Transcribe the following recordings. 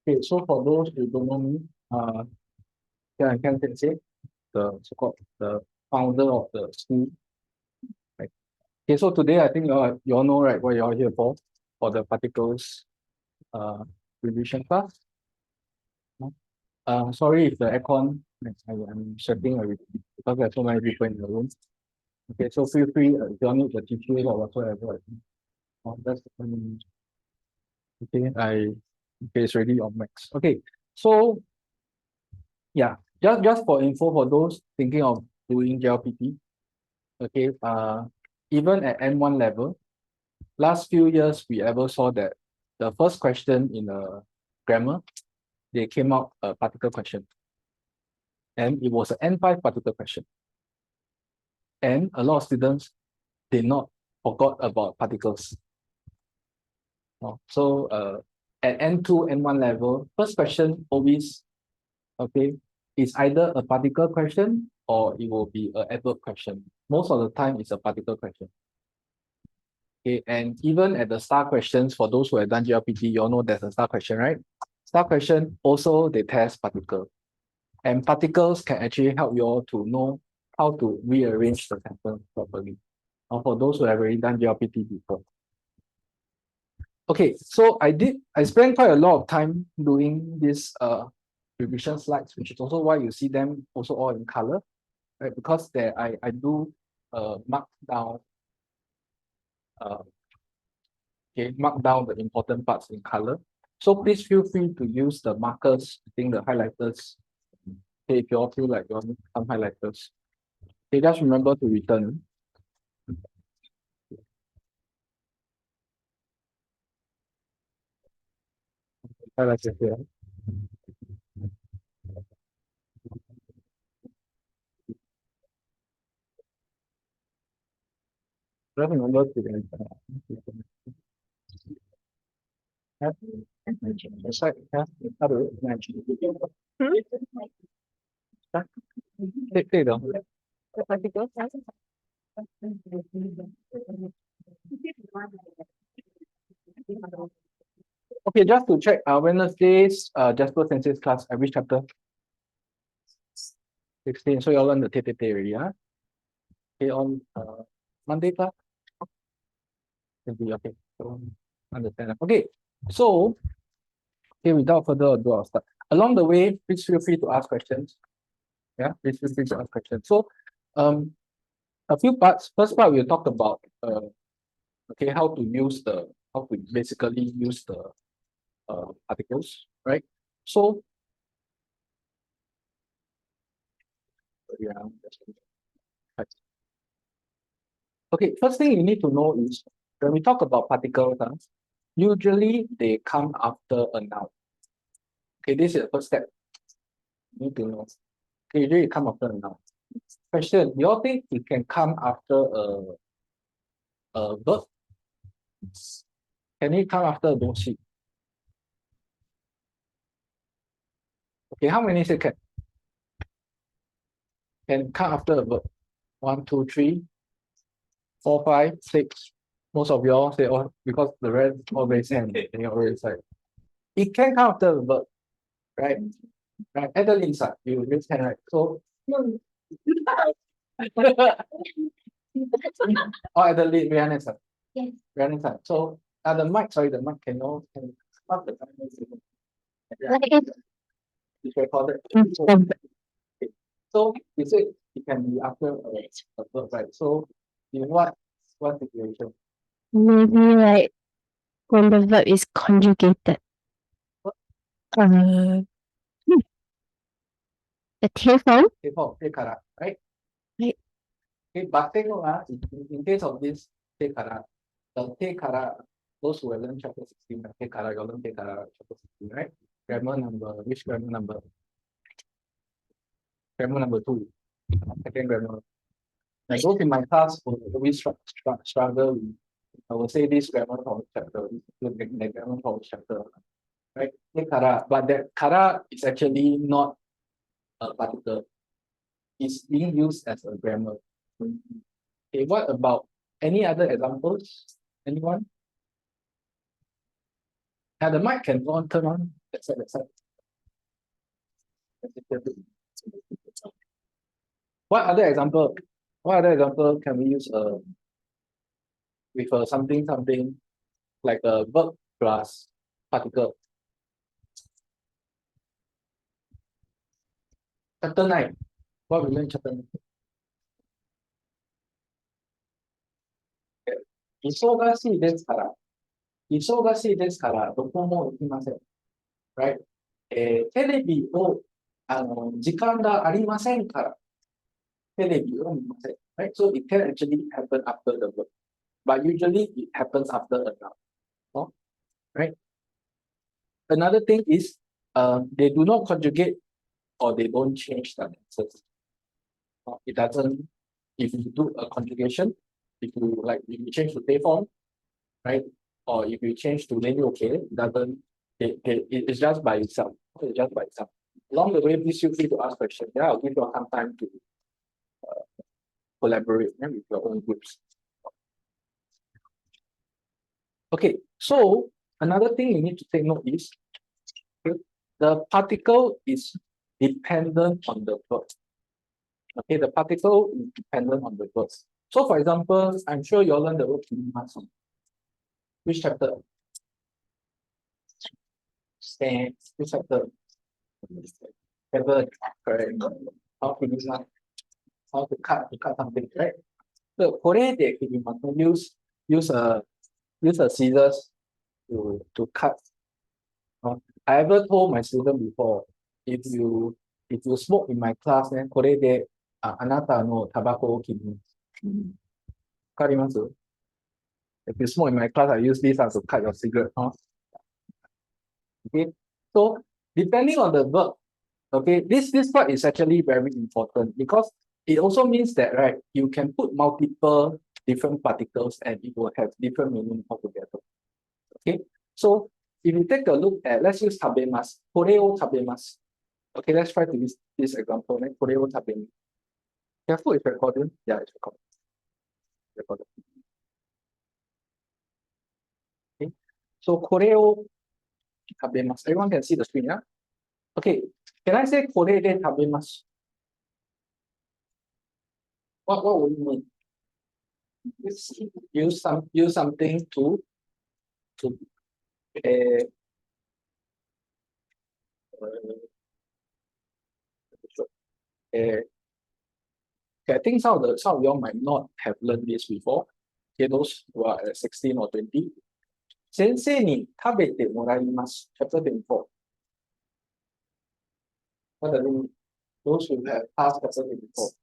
Okay, so for those who don't know me, yeah, I can say the so-called the founder of the school. Right. Okay, so today I think you all know right what you're here for the particles revision class. Sorry if the aircon I'm sweating already because there's so many people in the room. Okay, so feel free if you all need the tissues or whatsoever. That's okay. Okay, it's ready on max. Okay, so yeah, just for info for those thinking of doing JLPT. Okay, even at N1 level, last few years we ever saw that the first question in a grammar, they came out a particle question. And it was an N5 particle question. And a lot of students did not forgot about particles. So at N2, N1 level, first question always, okay, is either a particle question or it will be an adverb question. Most of the time it's a particle question. Okay, and even at the star questions, for those who have done GLPT, you all know there's a star question, right? Star question also they test particle. And particles can actually help you all to know how to rearrange the sentence properly. For those who have already done GLPT before. Okay, so I spent quite a lot of time doing this revision slides, which is also why you see them also all in color, right? Because there I do mark down mark down the important parts in color. So please feel free to use the markers, I think the highlighters. Okay, if you all feel like you want some highlighters. Okay, just remember to return. Highlighters here. Just remember to return. It's like, how do you imagine? Take them. Okay, just to check, Wednesday's Jasper Sensei's class, which chapter? 16. So you all learn the Te already, yeah? Okay, on Monday class? Okay, so understand. Okay, so okay, without further ado, I'll start. Along the way, please feel free to ask questions. Yeah, please feel free to ask questions. So, a few parts. First part, we'll talk about okay, how to basically use the articles, right? So, yeah. Okay, first thing you need to know is when we talk about particles, usually they come after a noun. Okay, this is the first step. You need to know. Okay, usually it come after a noun. Question, you all think it can come after a verb? Can it come after a don't see? Okay, how many say can come after a verb? 1, 2, 3, 4, 5, 6. Most of y'all say, oh, because the rest always and they always like it can come after a verb, right? Right. At the inside, you raise hand, right? So or at the lead, Rihanna side. Yes. Rihanna side. So the mic, sorry, the mic can stop the timer. It's recorded. So you said it can be after a verb, right? So in what situation? Maybe like when the verb is conjugated. The tail form. Tail form, tekara, right? Right. Okay, but in case of this tekara, the tekara, those who have learned chapter 16, tekara, you learn tekara chapter 16, right? Grammar number, which grammar number? Grammar number 2, second grammar. Like those in my class who always struggle with, I would say this grammar knowledge chapter, the grammar knowledge chapter, right? Tekara, but that kara is actually not a particle. It's being used as a grammar. Okay, what about any other examples? Anyone? The mic can turn on. That's it, that's it. What other example? What other example can we use with a something like a verb plus particle? Chapter 9. What we learn chapter 9? Isogashii desu kara. Isogashii desu kara, どこも行きません。Right? テレビを時間がありませんから、テレビを見ません。Right? So it can actually happen after the verb. But usually it happens after a noun. Oh, right? Another thing is they do not conjugate or they don't change the tenses. It doesn't, if you do a conjugation, if you change to they form, right? Or if you change to then okay, it doesn't, it's just by itself. It's just by itself. Along the way, please feel free to ask questions. Yeah, I'll give you some time to collaborate with your own groups. Okay, so another thing you need to take note is the particle is dependent on the verb. Okay, the particle is dependent on the verb. So for example, I'm sure you all learned the word kirimasu. Which chapter? Which chapter? Correct. How to use that? How to cut something, right? So kore de kirimasu, use a scissors to cut. I ever told my student before, if you smoke in my class, then これであなたのタバコを切ります。わかります? If you smoke in my class, I use this to cut your cigarette. Okay, so depending on the verb, okay, this part is actually very important because it also means that, right, you can put multiple different particles and it will have different meaning altogether. Okay, so if you take a look at, let's use tabemasu. これを食べます. Okay, let's try to use this example. これを食べます. Careful, it's recording. Yeah, it's recording. Okay, so これを食べます. Everyone can see the screen, yeah? Okay, can I say これで食べます? What would you mean? Use something to I think some of you all might not have learned this before. Okay, those who are 16 or 20. 先生に食べてもらいます. Chapter 24. What does it mean? Those who have passed chapter 24.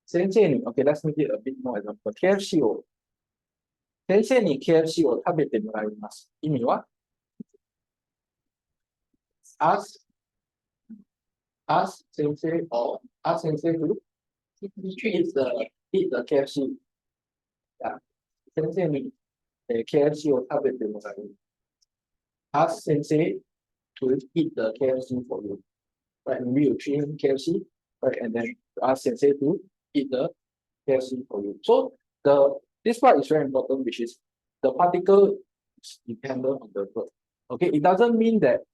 先生に, okay, let's make it a bit more example. KFC を. 先生に KFC を食べてもらいます. 意味は? Ask 先生 or ask 先生 to eat the KFC. Yeah. 先生に KFC を食べてもらいます. Ask 先生 to eat the KFC for you. Right, maybe you train KFC, right, and then ask sensei to eat the KFC for you. So this part is very important, which is the particle is dependent on the verb. Okay, it doesn't mean that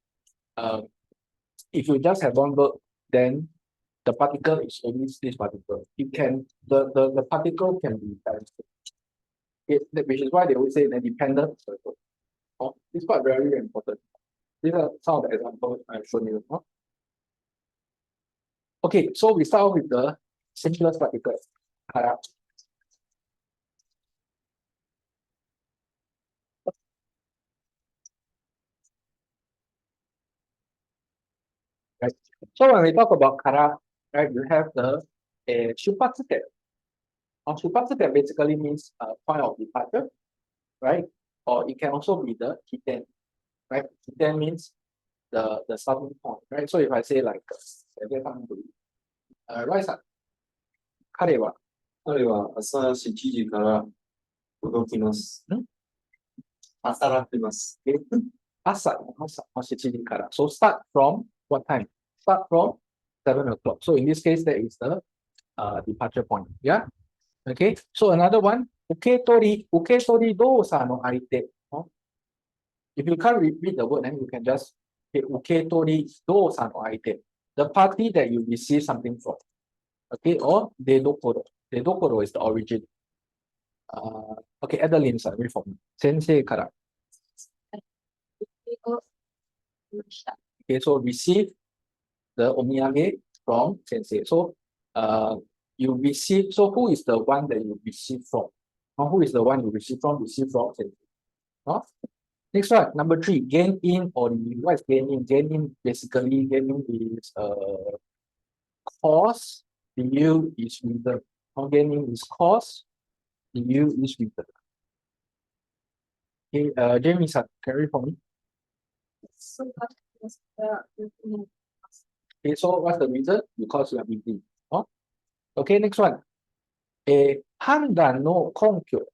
if you just have one verb, then the particle is only this particle. It can the particle can be balanced. Which is why they always say the dependent circle. This part very, very important. These are some of the examples I've shown you. Okay, so we start with the simplest particle. Right. So when we talk about kara, right, you have the shupatsuke. Shupatsuke basically means point of departure, right? Or it can also be the hiten, right? Hiten means the starting point, right? So if I say like, Roy さん、彼は朝7時から動きます。朝らってます。朝7時から. So start from what time? Start from 7 o'clock. So in this case, that is the departure point. Yeah. Okay. So another one, 受け取り動作の相手. If you can't repeat the word, then you can just uketori dosa no aite. The party that you receive something from. Okay, or dedokoro. Dedokoro is the origin. Okay, Adeline, read for me. Sensei kara. Okay, so receive the omiyage from sensei. So you receive, so who is the one that you receive from? Or who is the one you receive from? Receive from sensei. Huh? Next one, number 3, gain in or yield. What is gain in? Gain in basically, gain in is cost, the yield is return. Gain in is cost, the yield is return. Okay, Jamie, carry for me. So what is the Okay, so what's the reason? Because you are busy. Huh? Okay, next one. Pandan no konkyo.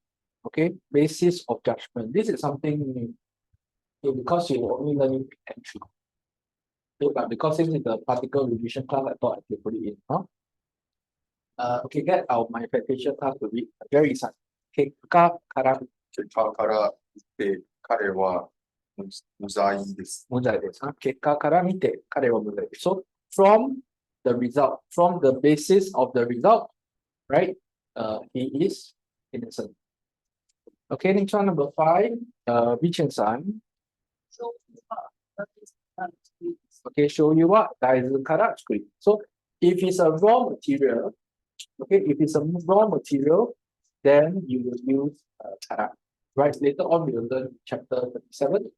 Okay, basis of judgment. This is something new. Okay, because you were only learning entry. Okay, but because this is the particle revision class, I thought I could put it in. Huh? Okay, get out my preparation class to read. Very easy. Okay, kara 結果から言って彼は無罪です。無罪です。結果から見て彼は無罪です。So from the result, from the basis of the result, right? He is innocent. Okay, next one, number 5. Vichen-san. so what is the Okay, show you what daizu kara tsukuri. So if it's a raw material, okay, if it's a raw material, then you will use kara. Right, later on we will learn chapter 37.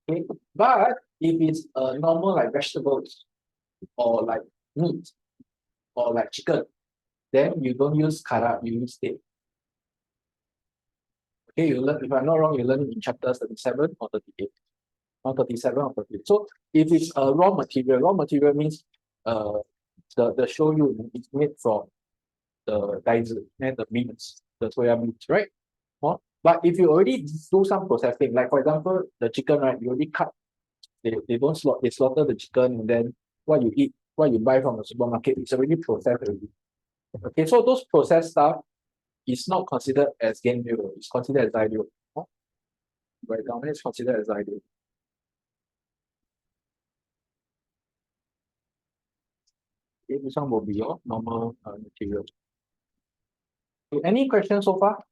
Okay, but if it's normal like vegetables or like meat or like chicken, then you don't use kara, you use steak. Okay, you learn, if I'm not wrong, you learn in chapters 37 or 38. Or 37 or 38. So if it's a raw material means the shoyu is made from the daizu and the meats, the soya meats, right? But if you already do some processing, like for example, the chicken, right? You already cut, they don't slaughter, they slaughter the chicken, and then what you eat, what you buy from the supermarket, it's already processed already. Okay, so those processed stuff is not considered as genryu, it's considered as zairyu. Right down here, it's considered as zairyu. Okay, this one will be your normal material. Okay, any questions so far?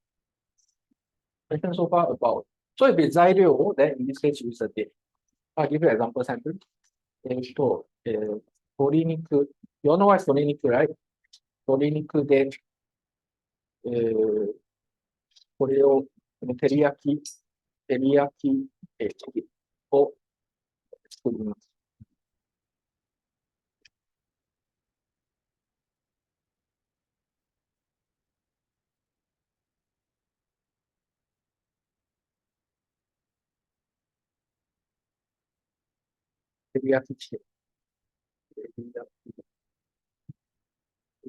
Questions so far about, so if it's zairyu, then in this case use the date. I'll give you an example sample. So, 鶏肉, you all know what is 鶏肉, right? 鶏肉で、これを照り焼きを作ります。照り焼きチキン。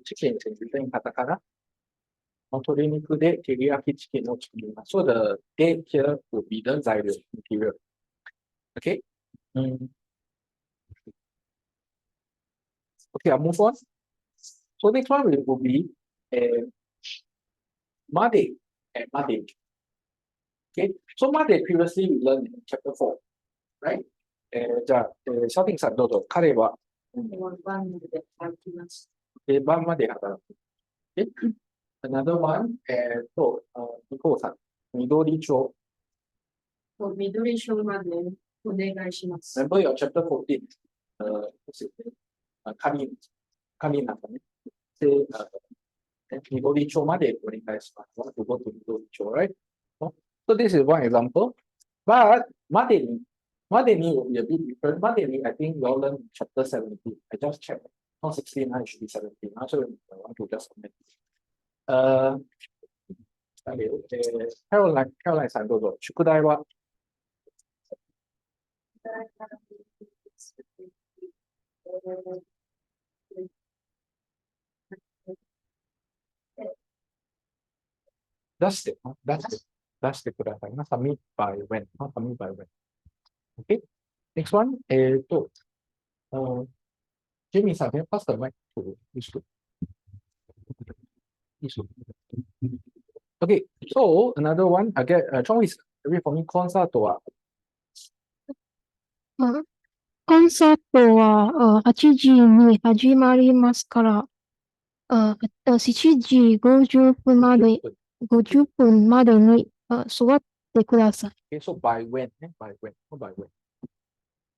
チキンって全然カタカナ。鶏肉で照り焼きチキンを作ります。So the date here will be the zairyu material. Okay? Okay, I'll move on. So next one will be made and made. Okay, so made previously we learned in chapter 4, right? じゃあ、シャーティングさんどうぞ。彼は、oneで働きます。晩まで働く。Okay? Another one, 向こうさん。緑町。緑町までお願いします。 Remember your chapter 14. Kamiなんだね。で、緑町までお願いします。Want to go to 緑町, right? So this is one example. But madeni will be a bit different. Madeni, I think you all learn chapter 17. I just checked. Not 16, it should be 17. So I want to just comment. Caroline さんどうぞ。宿題は出してくださいな。Submit by when. Not submit by when. Okay. Next one. Jamie さん、pass the mic to Yusuf. Okay. So another one. Again, Chong is read for me. コンサートはあ、コンサートは、8時に始まりますから、7時50分まで、50分までに、座ってください。Okay, so by when? By when? Not by when.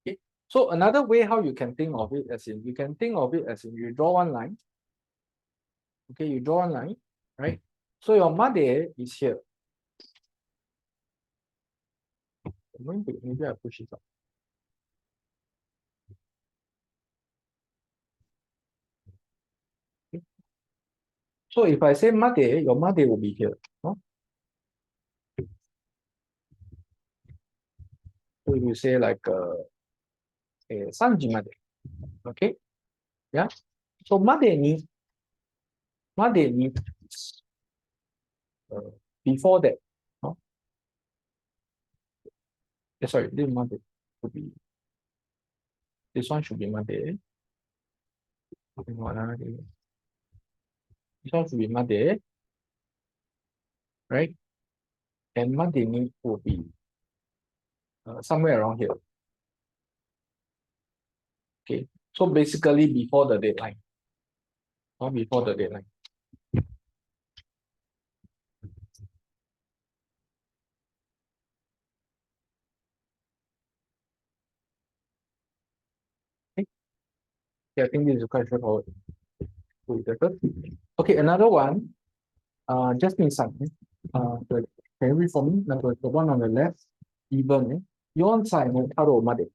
Okay. So another way how you can think of it as in you can think of it as in you draw one line. Okay, you draw one line, right? So your mother is here. Maybe I push it up. Okay. So if I say mother, your mother will be here. No? So if you say like 3時まで. Okay? Yeah. So までに before that. No? Sorry, this mother should be this one should be mother. This one should be mother, right? And mother will be somewhere around here. Okay. So basically before the deadline. Or before the deadline. Okay. Yeah, I think this is quite straightforward. Okay, another one. Just in some. Can you read for me? Number the one on the left. Even. Yon side no taro made.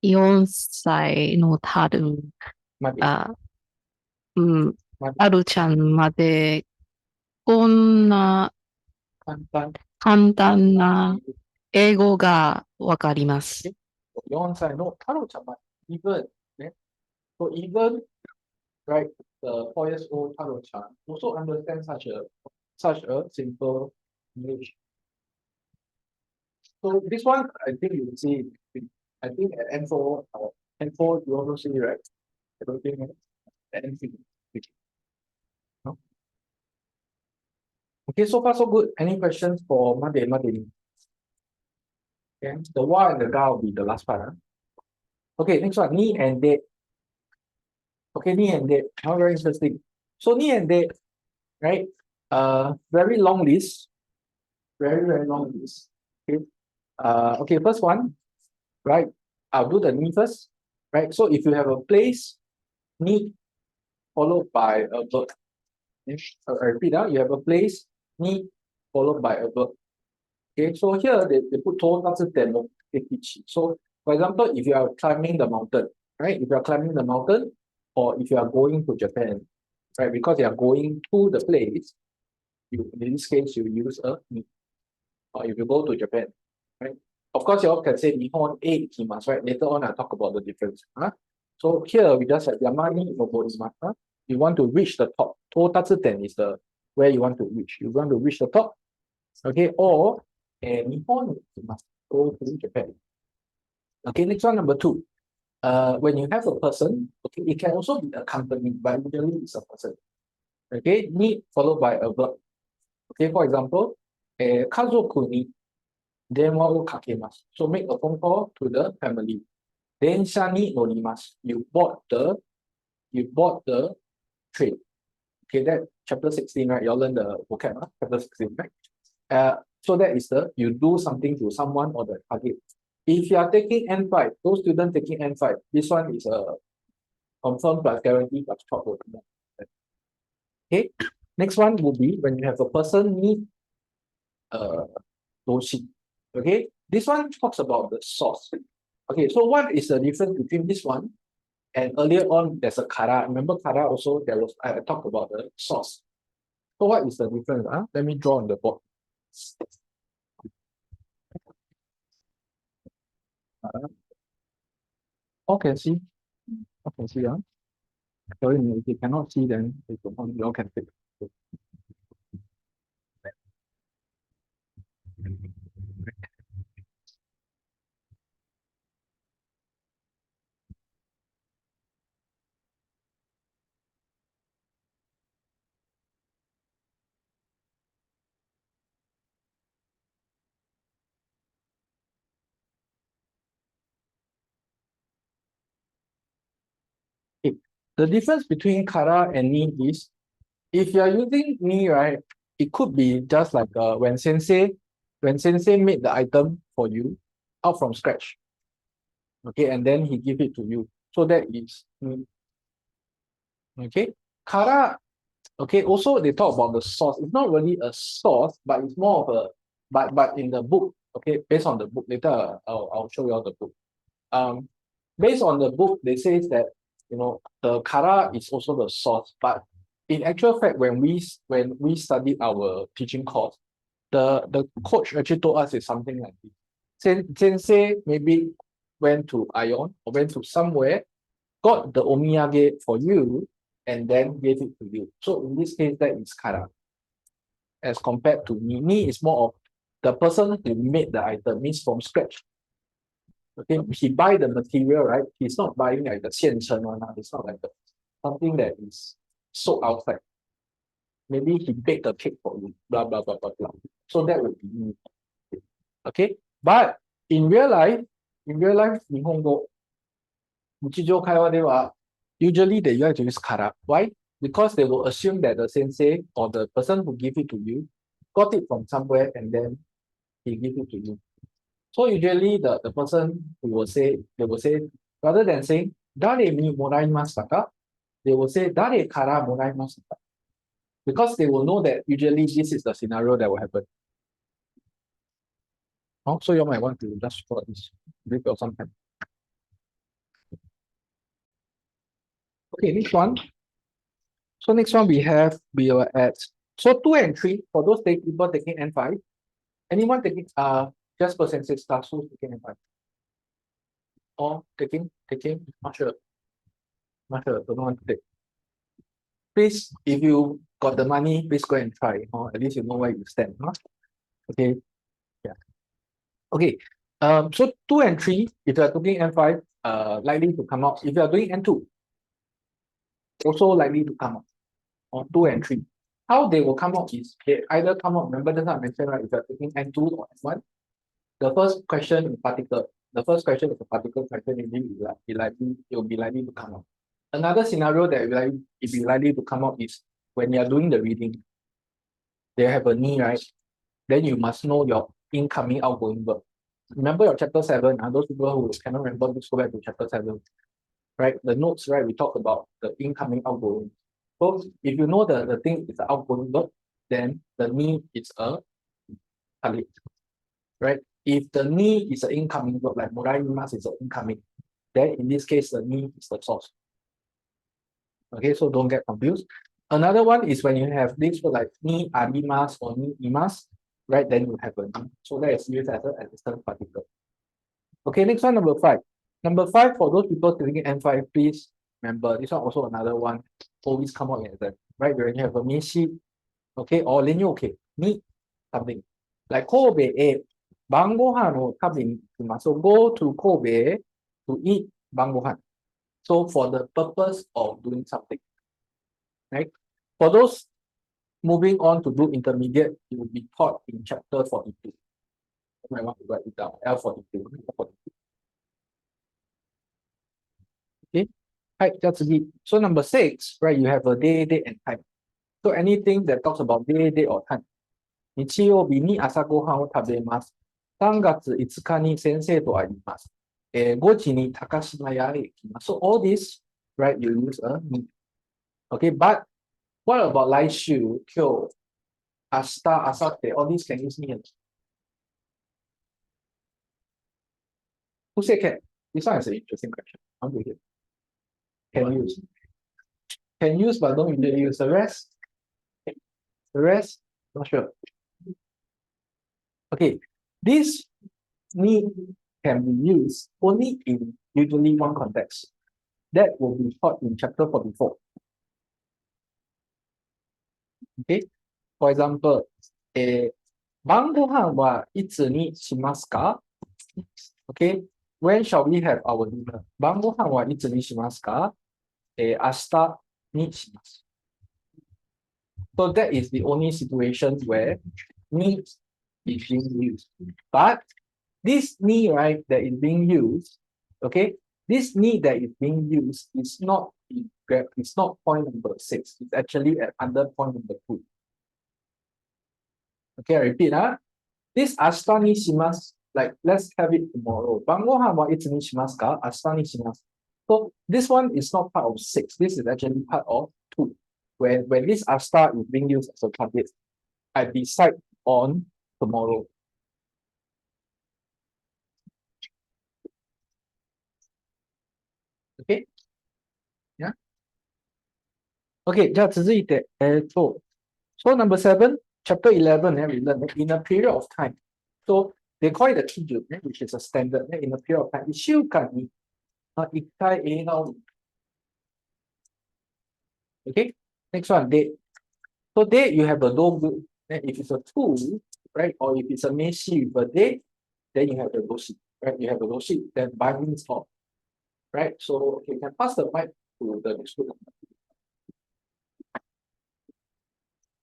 4歳の春、Made. うん、 Made. 春ちゃんまで、こんな簡単。簡単な英語がわかります。4歳の太郎ちゃんまで even ね。So even right the 4 years old 太郎ちゃん also understand such a simple English. So this one I think you will see. I think at N4 N4 you also see right. I don't think at N3. No? Okay, so far so good. Any questions for Monday? Okay, the why and the ga will be the last part. Huh? Okay, next one, ni and date. Okay, ni and date. Now very interesting. So ni and date, right? Very long list. Very long list. Okay. Okay, first one, right? I'll do the ni first. Right. So if you have a place, ni followed by a verb. I repeat, you have a place, ni followed by a verb. Okay, so here they put 头那是 demo 一起. So for example, if you are climbing the mountain, right? If you are climbing the mountain, or if you are going to Japan, right? Because you are going to the place, you in this case you use a ni. Or if you go to Japan, right? Of course, you all can say Nihon e ikimasu, right? Later on, I'll talk about the difference. Huh? So here we just have Yamani Noborimasu. Huh? You want to reach the top. Totatsuten is the where you want to reach. You want to reach the top, okay? Or Nihon must go to Japan. Okay, next one, number 2. When you have a person, okay, it can also be accompanied, but usually it's a person. Okay, ni followed by a verb. Okay, for example, 家族に電話をかけます. So make a phone call to the family. 電車に乗ります. You bought the train. Okay, that chapter 16, right? You all learn the vocab, chapter 16, right? So that is you do something to someone or the target. If you are taking N5, those students taking N5, this one is a confirm plus guarantee plus short working. Okay, next one will be when you have a person need doshi. Okay, this one talks about the source. Okay, so what is the difference between this one and earlier on there's a kara? Remember kara also I talked about the source. So what is the difference? Let me draw on the board. All can see. All can see. Sorry, if you cannot see, then you all can take. The difference between kara and ni is, if you are using ni, right, it could be just like when sensei made the item for you out from scratch. Okay, and then he give it to you. So that is ni. Okay, kara. Okay, also they talk about the source. It's not really a source, but it's more of a but in the book, okay, based on the book, later I'll show you all the book. Based on the book, they say that the kara is also the source, but in actual fact, when we studied our teaching course, the coach actually told us it's something like this. Sensei maybe went to Ion or went to somewhere, got the omiyage for you, and then gave it to you. So in this case, that is kara. As compared to ni. Ni is more of the person who made the item, means from scratch. Okay, he buy the material, right? He's not buying like the 现成 one. It's not like something that is sold outside. Maybe he baked a cake for you, blah, blah, blah, blah, blah. So that would be ni. Okay, but in real life, 日本語、日常会話では usually they like to use kara. Why? Because they will assume that the sensei or the person who give it to you got it from somewhere and then he give it to you. So usually the person who will say, they will say, rather than saying, 誰にもらいましたか? They will say, 誰からもらいましたか? Because they will know that usually this is the scenario that will happen. Oh, so you might want to just for this, give your some time. Okay, next one. So next one we are at, so 2 and 3, for those people taking N5, anyone taking, just for sensei staff, who's taking N5? Or taking, not sure, don't know what to take. Please, if you got the money, please go and try, or at least you know where you stand, huh? Okay, yeah. Okay, so 2 and 3, if you are taking N5, likely to come out. If you are doing N2, also likely to come out. Or 2 and 3. How they will come out is they either come out, remember that's what I mentioned, right? If you're taking N2 or N1, the first question is particle. The first question is a particle question, it will be likely to come out. Another scenario that will be likely to come out is when you are doing the reading. They have a ni, right? Then you must know your incoming, outgoing verb. Remember your chapter 7, those people who cannot remember, let's go back to chapter 7. Right? The notes, right? We talk about the incoming, outgoing. So if you know the thing is the outgoing verb, then the ni is a talit. Right? If the ni is an incoming verb, like moraimasu is an incoming, then in this case the ni is the source. Okay, so don't get confused. Another one is when you have this word like ni arimasu or ni imasu, right? Then you have a ni. So that is used as an assistant particle. Okay, next one, number 5. Number 5, for those people taking N5, please remember this one also another one always come out in exam, right? When you have a mishi, okay, or then you okay, ni something like Kobe e bangohan or tabin. So go to Kobe to eat bangohan. So for the purpose of doing something, right? For those moving on to do intermediate, it will be taught in chapter 42. You might want to write it down, L42. Okay, right, that's it. So number 6, right, you have a day, date, and time. So anything that talks about day, date, or time. 日曜日に朝ごはんを食べます。3月5日に先生と会います。5時に高島屋へ行きます。So all this, right, you use a ni. Okay, but what about 来週、今日、明日、明後日, all these can use ni. Who said can? This one is an interesting question. How do you hear? Can use. Can use, but don't usually use the rest. The rest, not sure. Okay, this ni can be used only in usually one context. That will be taught in chapter 44. Okay, for example, 晩ご飯はいつにしますか? Okay, when shall we have our dinner? 晩ご飯はいつにしますか? 明日にします. So that is the only situation where ni is being used. But this ni, right, that is being used, okay, This ni that is being used is not it's not point number 6. It's actually at under point number 2. Okay, I repeat. This asta ni shimasu, like let's have it tomorrow. Bangohan wa itsu ni shimasu ka? Asta ni shimasu. So this one is not part of 6. This is actually part of 2. When this asta is being used as a target, I decide on tomorrow. Okay? Yeah? Okay, じゃあ続いて、So number 7, chapter 11, we learn in a period of time. So they call it the kijun, which is a standard. In a period of time, 1週間に1回映画を見る。Okay? Next one, date. So date, you have a dogu. If it's a tool, right, or if it's a meshi with a date, then you have the doshi, right? You have a doshi, then by means of, right? So, okay, you can pass the mic to the next student.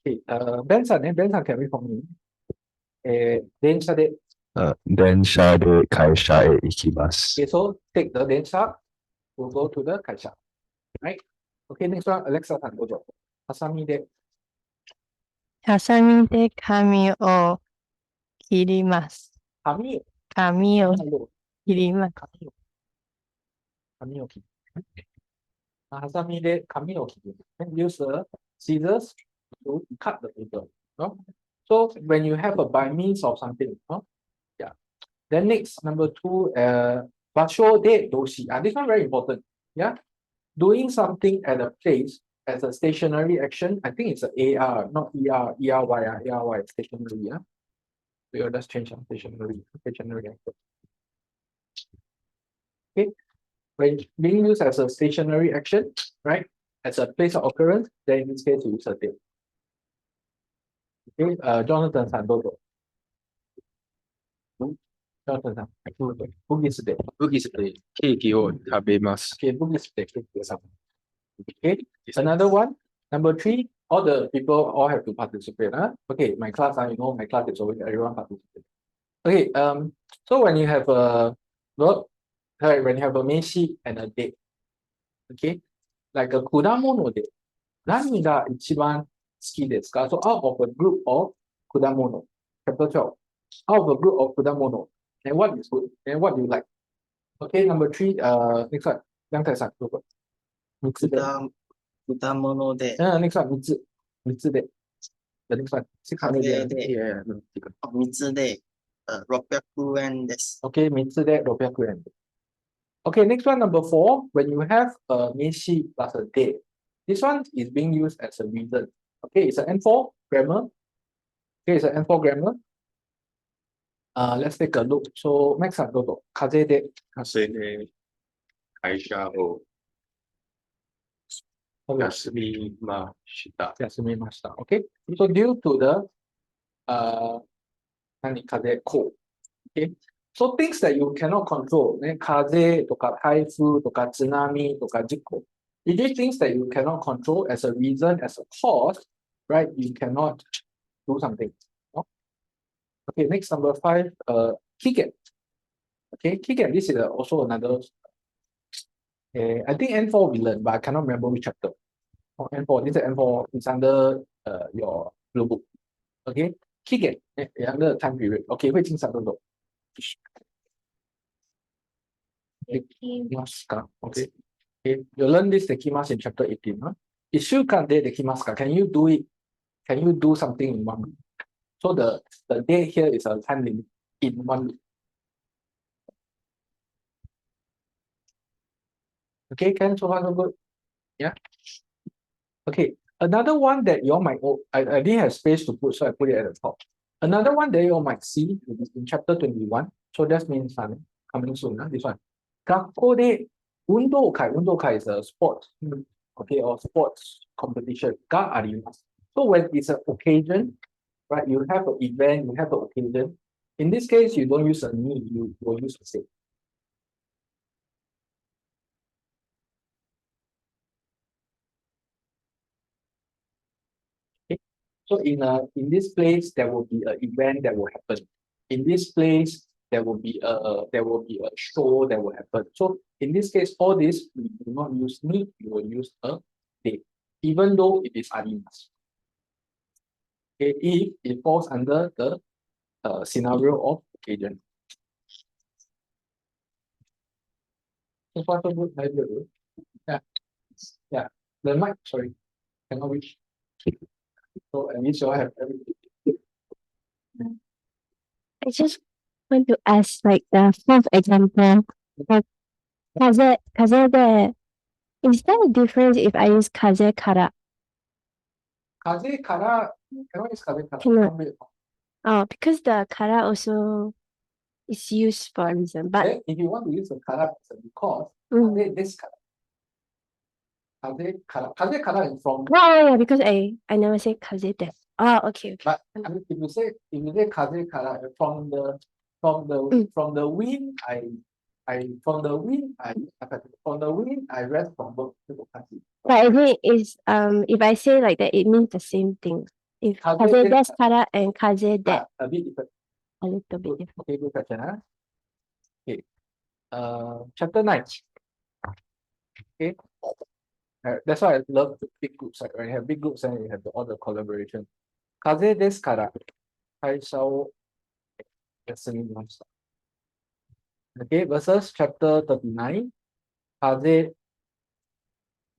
Okay, Ben-san, can we for me? 電車で、電車で会社へ行きます。 okay, so take the 電車 will go to the 会社。Right? Okay, next one, Alexa さんどうぞ。ハサミで、ハサミで髪を切ります。髪を、髪を切ります。髪を切る。ハサミで髪を切る。Use the scissors to cut the paper. No? So when you have a by means of something, no? Yeah. Then next, number 2, basho de doshi. This one very important. Yeah. Doing something at a place as a stationary action. I think it's a AR, not ER, ERY, ARY, stationary. Yeah. We'll just change on stationary action. Okay. When being used as a stationary action, right? As a place of occurrence, then in this case you use a date. Okay, Jonathan さんどうぞ。Jonathan さん、ブギスで。ブギスでケーキを食べます。Okay, book is the Okay, another one, number 3, all the people all have to participate. Okay, my class, you know, my class is always everyone participate. Okay, so when you have a verb, right, when you have a meshi and a date, okay, like a kudamono date, 何が一番好きですか? So out of a group of kudamono, chapter 12, out of a group of kudamono, and what is good, and what do you like? Okay, number 3, next one, 梁太さんどうぞ。3つで。果物で、next one, 3つで。The next one, 600円。3つで、600円です。 Okay, 3つで600円。Okay, next one, number 4, when you have a meshi plus a date, this one is being used as a reason. Okay, it's an N4 grammar. Okay, it's an N4 grammar. Let's take a look. So, Max さんどうぞ。風で。風で会社を休みました。休みました。Okay? So due to the 風、こう。Okay? So things that you cannot control, ね、風とか台風とか津波とか事故。These things that you cannot control as a reason, as a cause, right? You cannot do something. No? Okay, next number 5, kigen. Okay, kigen, this is also another. I think N4 we learned, but I cannot remember which chapter. N4, this is N4, it's under your blue book. Okay, kigen, under the time period. Okay, 会清楚多多。Okay. Okay, you learn this dekimasu in chapter 18. 1週間でできますか? Can you do it? Can you do something in 1 week? So the day here is a time limit in 1 week. Okay, can so far so good? Yeah. Okay, another one that you all might, I didn't have space to put, so I put it at the top. Another one that you all might see is in chapter 21. So that means coming soon, this one. 学校で運動会is a sport, okay, or sports competition があります。So when it's an occasion, right, you have an event, you have an occasion. In this case, you don't use a need, you will use a say. So in this place, there will be an event that will happen. In this place, there will be a show that will happen. So in this case, all this we do not use ni, we will use a de, even though it is animas. Okay, if it falls under the scenario of occasion. So far so good, I do. Yeah. Yeah. The mic, sorry, cannot reach. So at least you all have everything. I just want to ask like the fourth example. Like kaze de. Is there a difference if I use kaze kara? Kaze kara, cannot use kaze kara. Cannot. Can't be- Oh, because the kara also is used for a reason. But Then if you want to use the kara as a because, mm, kaze this kara. Kaze kara is from. yeah, because I never say kaze de. Oh, okay. But I mean, if you say kaze kara from the from the wind, from the wind I rest from work to kaze. But I think is if I say like that, it means the same thing. If Kaze kaze de- des kara and kaze de, A bit different. a little bit Good. different. Okay, good question. Okay. Chapter 9. Okay. That's why I love the big groups. Right? When you have big groups and you have all the collaboration. Kaze desu kara kaisha wo yasumimashita. Okay, versus chapter 39. Kaze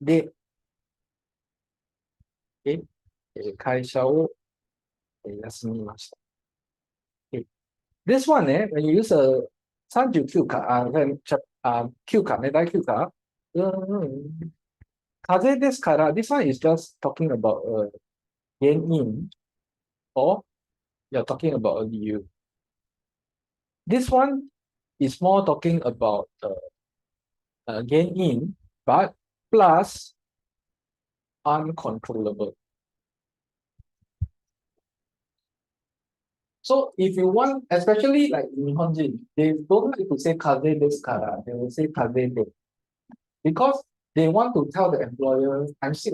de kaisha wo yasumimashita. Okay. This one, when you use a 39 Q 卡, 那台 Q 卡, kaze desu kara, this one is just talking about gain in, or you're talking about a liu. This one is more talking about gain in, but plus uncontrollable. So if you want, especially like in Nihonjin, they don't like to say kaze desu kara, they will say kaze de. Because they want to tell the employer, I'm sick,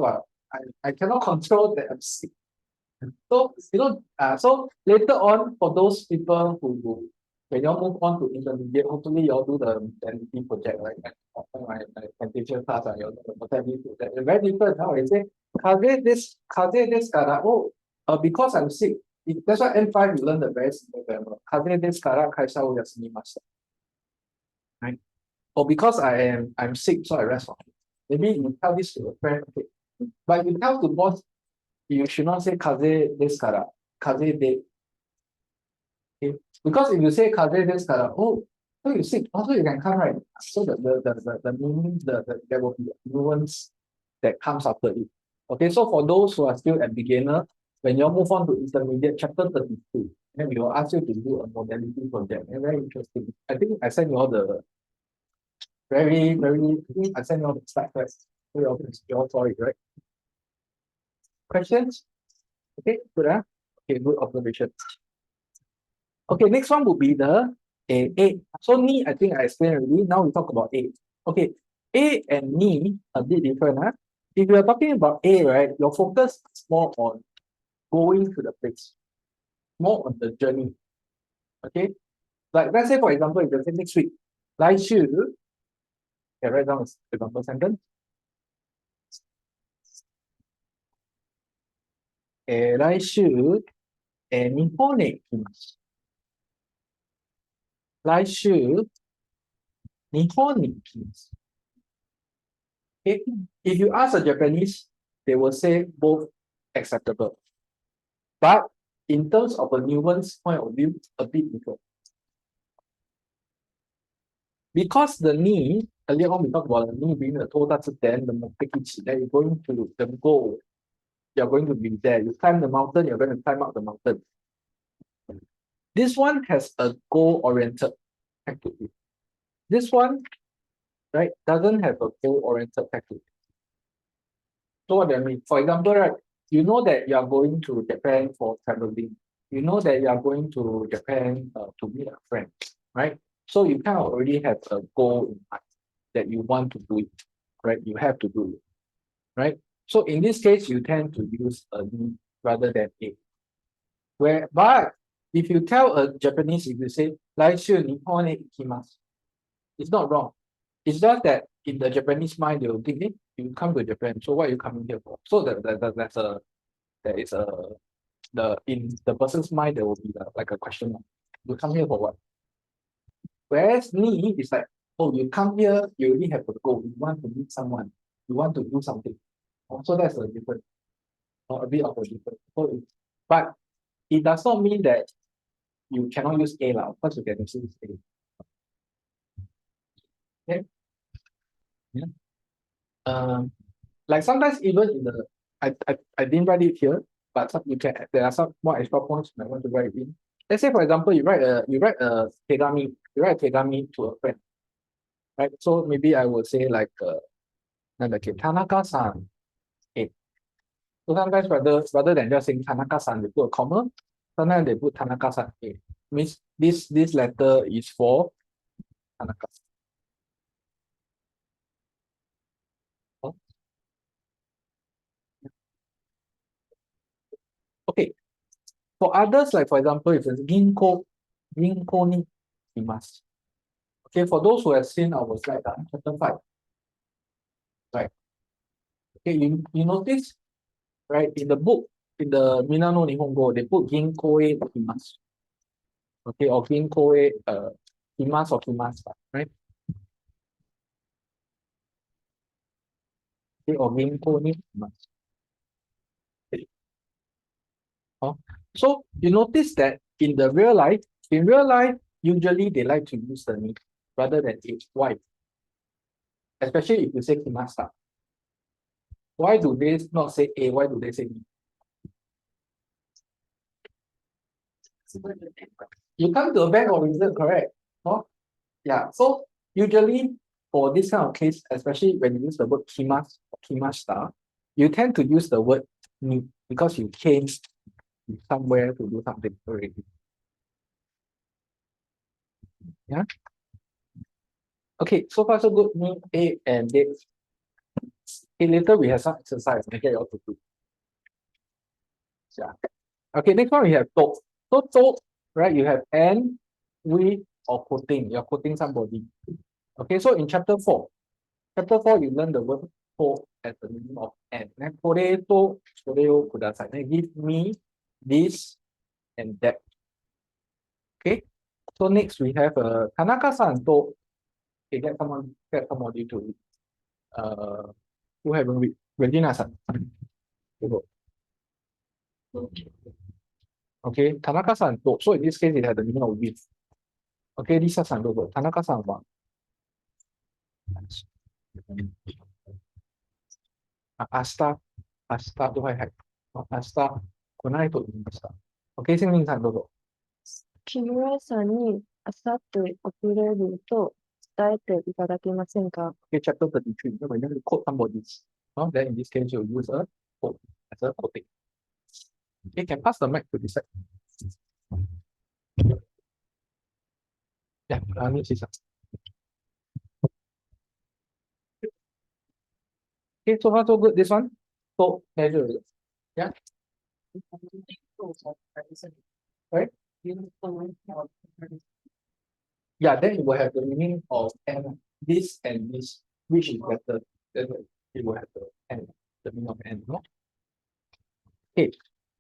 I cannot control that I'm sick. So, so later on, for those people who, when you move on to intermediate, hopefully you all do the identity project, right? My temperature class, you all project. It's very different. Now I say, kaze desu kara, because I'm sick. That's why N5 you learn the very simple grammar. Kaze desu kara kaisha wo yasumimashita. Right? Or because I'm sick, so I rest on it. Maybe you tell this to a friend, okay. But you tell the boss, you should not say kaze desu kara, kaze de. Okay? Because if you say kaze desu kara, so you're sick, also you can come, right? So the meaning, there will be nuance that comes after it. Okay, so for those who are still at beginner, when you move on to intermediate, chapter 32, then we will ask you to do a modality project. And very interesting. I think I sent you all the I sent you all the slides first. So you all saw it, right? Questions? Okay, good. Okay, good observation. Okay, next one will be the A. So ni, I think I explained already. Now we talk about A. Okay, A and ni a bit different. If you are talking about A, right, your focus is more on going to the place, more on the journey. Okay, like let's say for example, if you say next week, 来週, okay, write down the example sentence. 来週、日本へ行きます。来週、日本に行きます。Okay? If you ask a Japanese, they will say both acceptable. But in terms of a nuance point of view, a bit different. Because the ni, earlier on we talked about the ni being the total then the motekichi, that you're going to the goal. You're going to be there. You climb the mountain, you're going to climb up the mountain. This one has a goal-oriented activity. This one, right, doesn't have a goal-oriented activity. So what do I mean? For example, right, you know that you are going to Japan for traveling. You know that you are going to Japan to meet a friend, right? So you kind of already have a goal in mind that you want to do it, right? You have to do it, right? So in this case, you tend to use a D rather than A. But if you tell a Japanese, if you say, 来週日本へ行きます, it's not wrong. It's just that in the Japanese mind, they will think, hey, you come to Japan, so what are you coming here for? So in the person's mind, there will be like a question mark. You come here for what? Whereas ni is like, oh, you come here, you already have a goal. You want to meet someone. You want to do something. So that's a different, or a bit of a different. But it does not mean that you cannot use A lah. Of course, you can use A. Okay. Yeah. Like sometimes even in the I didn't write it here, but there are some more extra points you might want to write it in. Let's say for example you write a tegami to a friend, right? So maybe I would say like Tanaka-san. Okay. So sometimes rather than just saying Tanaka-san, they put a comma. Sometimes they put Tanaka-san. Okay. Means this letter is for Tanaka-san. Okay. For others, like for example, if it's ginko ni imasu. Okay, for those who have seen our slide, chapter 5. Right. Okay, you notice, right, in the book, in the Minano Nihongo, they put ginko e imasu. Okay, or ginko e imasu or imasu, right? Okay, or ginko ni imasu. So you notice that in real life, usually they like to use the ni rather than it. Why? Especially if you say kimasta. Why do they not say A? Why do they say ni? You come to a bank or visit, correct? Huh? Yeah. So usually for this kind of case, especially when you use the word kimasta, you tend to use the word ni because you came somewhere to do something already. Yeah. Okay, so far so good. Me, A, and date. Okay, later we have some exercise. I get you all to do. Yeah. Okay, next one we have to. So to, right? You have and, we, or quoting. You're quoting somebody. Okay, so in chapter 4, you learn the word to as the meaning of and. Then potato, soreo kudasai. Then give me this and that. Okay. So next we have Tanaka-san to. Okay, get somebody to read. Who haven't read? Regina-san. Okay, Tanaka-san to. So in this case, it has the meaning of with. Okay, Lisa-san to. Tanaka-san wa. Asta to hai. Asta konai to imashita. Okay, Sing-Ling-san to. 木村さんにあさって遅れると伝えていただけませんか Okay, chapter 33. When you quote somebody, then in this case, you'll use a quote as a quoting. Okay, can pass the mic to this side. Yeah, Lisa. Okay, so far so good. This one, so measure. Yeah. Right? Yeah, then it will have the meaning of and this, which is better. Then it will have the meaning of and. No? Okay,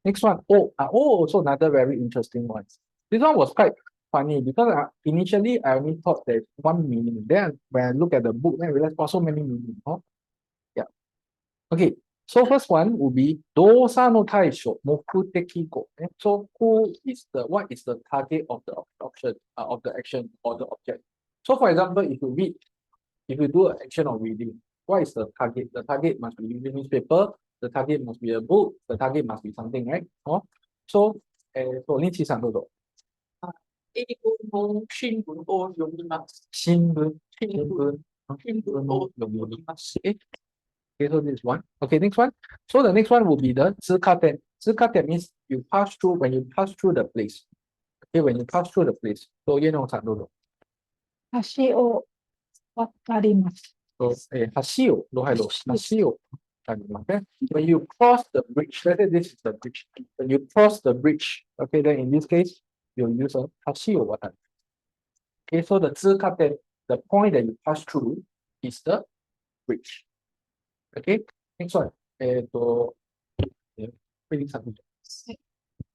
next one. Also another very interesting one. This one was quite funny because initially I only thought there's one meaning. Then when I look at the book, then I realized so many meanings. Huh? Yeah. Okay. So first one would be dosa no taisho mokuteki go. So what is the target of the option of the action or the object? So for example, if you do an action of reading, what is the target? The target must be reading newspaper. The target must be a book. The target must be something, right? So Nichi-san do. 英語の新聞を読みます。新聞を読みます。Okay, so this is one. Okay, next one. So the next one will be the 直店. 直店 means when you pass through the place. Okay, when you pass through the place. So Yeno-san do. 橋を渡ります。 So 橋を渡りますね。When you cross the bridge, let's say this is the bridge. When you cross the bridge, okay, then in this case, you'll use a Hashi over time. Okay, so the the point that you pass through is the bridge. Okay, next one. Reading something.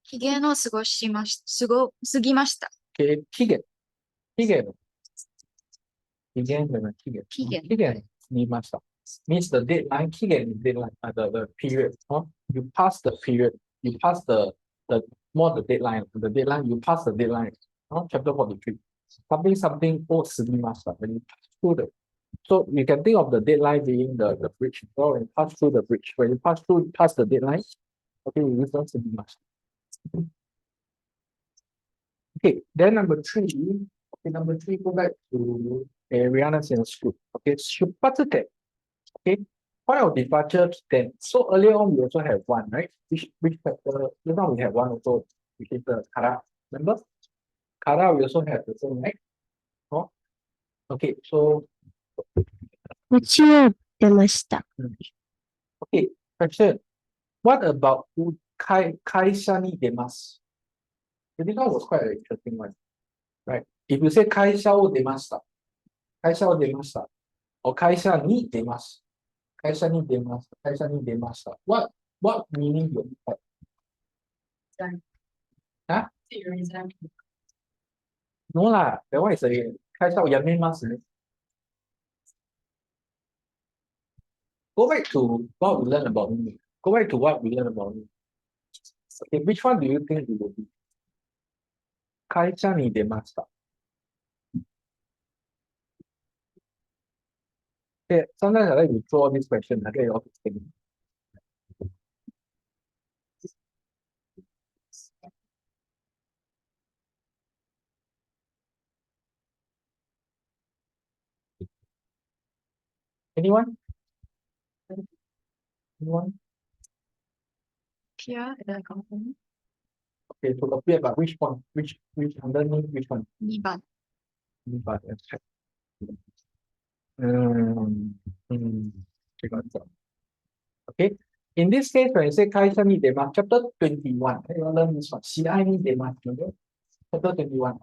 期限を過ぎました。 Okay,期限. 見ました. Means the deadline. 期限 is deadline. The period. You pass the period. You pass the more the deadline. The deadline. You pass the deadline. Chapter 43. Something 過ぎました. When you pass through the. So you can think of the deadline being the bridge. So when you pass through the bridge. When you pass the deadline. Okay, you use the 過ぎました. Okay, then number 3. Okay, number 3, go back to Rihanna's in school. Okay, 出発点. Okay, point of departure 10. So earlier on we also have 1, right? Which factor? Just now we have 1 also, which is the Kara. Remember? Kara we also have the same, right? Oh, okay, so 家を出ました。 okay, question. What about 会社に出ます? This one was quite an interesting one, right? If you say 会社を出ました, 会社を出ました, or 会社に出ます, 会社に出ます, 会社に出ました. What meaning you have? Huh? No lah, that one is a 会社を辞めます. Go back to what we learned about me. Go back to what we learned about me. Okay, which one do you think it will be? 会社に出ました. Okay, sometimes I like to draw this question. I get you all to think. Anyone? Anyone? Appear at the company. Okay, to appear, but which one? Which underneath which one? 2番。But let's check. Okay. In this case, when you say 会社に出ます, chapter 21, you learn this one. 試合に出ます, remember? Chapter 21.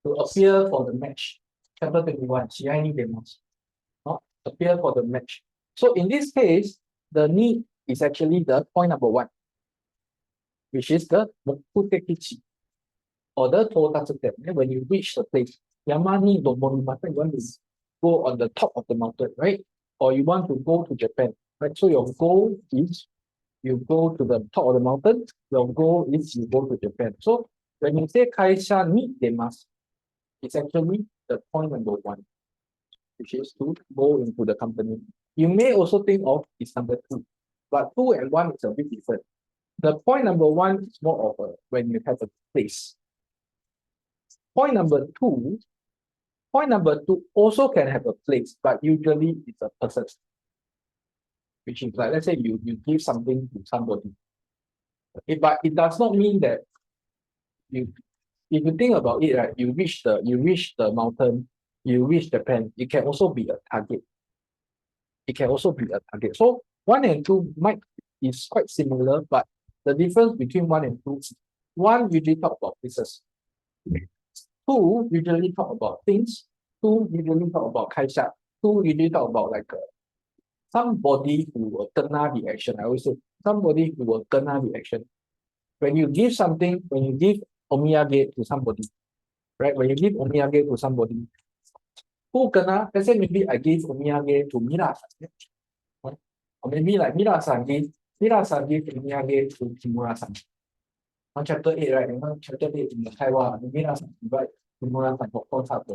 To appear for the match. Chapter 21, 試合に出ます. Appear for the match. So in this case, the need is actually the point number 1, which is the 目的地 or the 到達点. When you reach the place, Yamani Domonimata, you want to go on the top of the mountain, right? Or you want to go to Japan, right? So your goal is you go to the top of the mountain. Your goal is you go to Japan. So when you say 会社に出ます, it's actually the point number 1, which is to go into the company. You may also think of is number 2, but 2 and 1 is a bit different. The point number 1 is more of when you have a place. Point number 2 also can have a place, but usually it's a person. Which is like, let's say you give something to somebody. Okay, but it does not mean that if you think about it, right, you reach the mountain, you reach Japan, it can also be a target. It can also be a target. So 1 and 2 is quite similar, but the difference between 1 and 2 is 1 usually talk about places. 2 usually talk about things. 2 usually talk about 会社. 2 usually talk about like somebody who will kena the action. I always say somebody who will kena the action. When you give something, when you give omiyage to somebody, right? When you give omiyage to somebody, who kena? Let's say maybe I give omiyage to Mira-san, right? Or maybe like Mira-san give omiyage to Kimura-san. On chapter 8, right? Chapter 8 in the Taiwan, Mira-san invite Kimura-san for concert.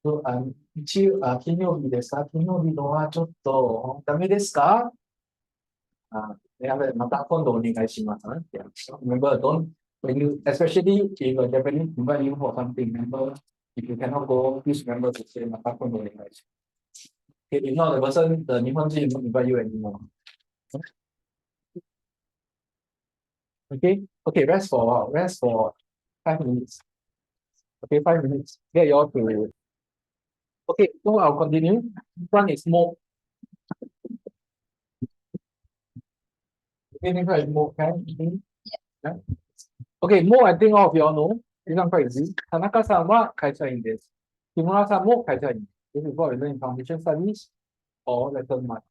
So, 金曜日ですか? 金曜日のはちょっとダメですか? Remember, especially if a Japanese invite you for something, remember, if you cannot go, please remember to say, if not, the person, the Nihonji will not invite you anymore. Okay, rest for 5 minutes. Okay, 5 minutes. Get you all to. Okay, so I'll continue. One is more. Okay, next one is more. Okay. Yeah. Okay, Mo, I think all of you all know. This one quite easy. Tanaka-san wa kaisha in this. Kimura-san mo kaisha in this. This is what we learn in foundation studies or lesson 1.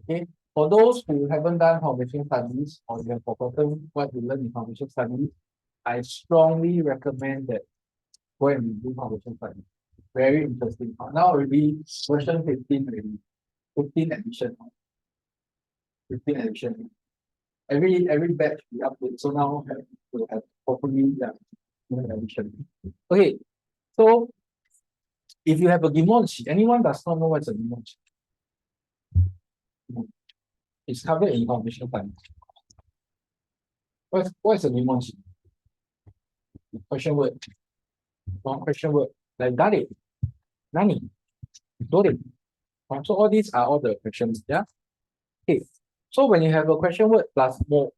Okay. For those who haven't done foundation studies or you have forgotten what you learned in foundation studies, I strongly recommend that go and do foundation studies. Very interesting. Now already version 15 already. 15 edition. 15 edition. Every batch we update. So now we have hopefully new edition. Okay. So if you have a Gimon sheet, anyone does not know what's a Gimon sheet? It's covered in foundation studies. What's a Gimon sheet? Question word. One question word. Like dare, nani, dore. So all these are all the questions, yeah? Okay. So when you have a question word plus mo,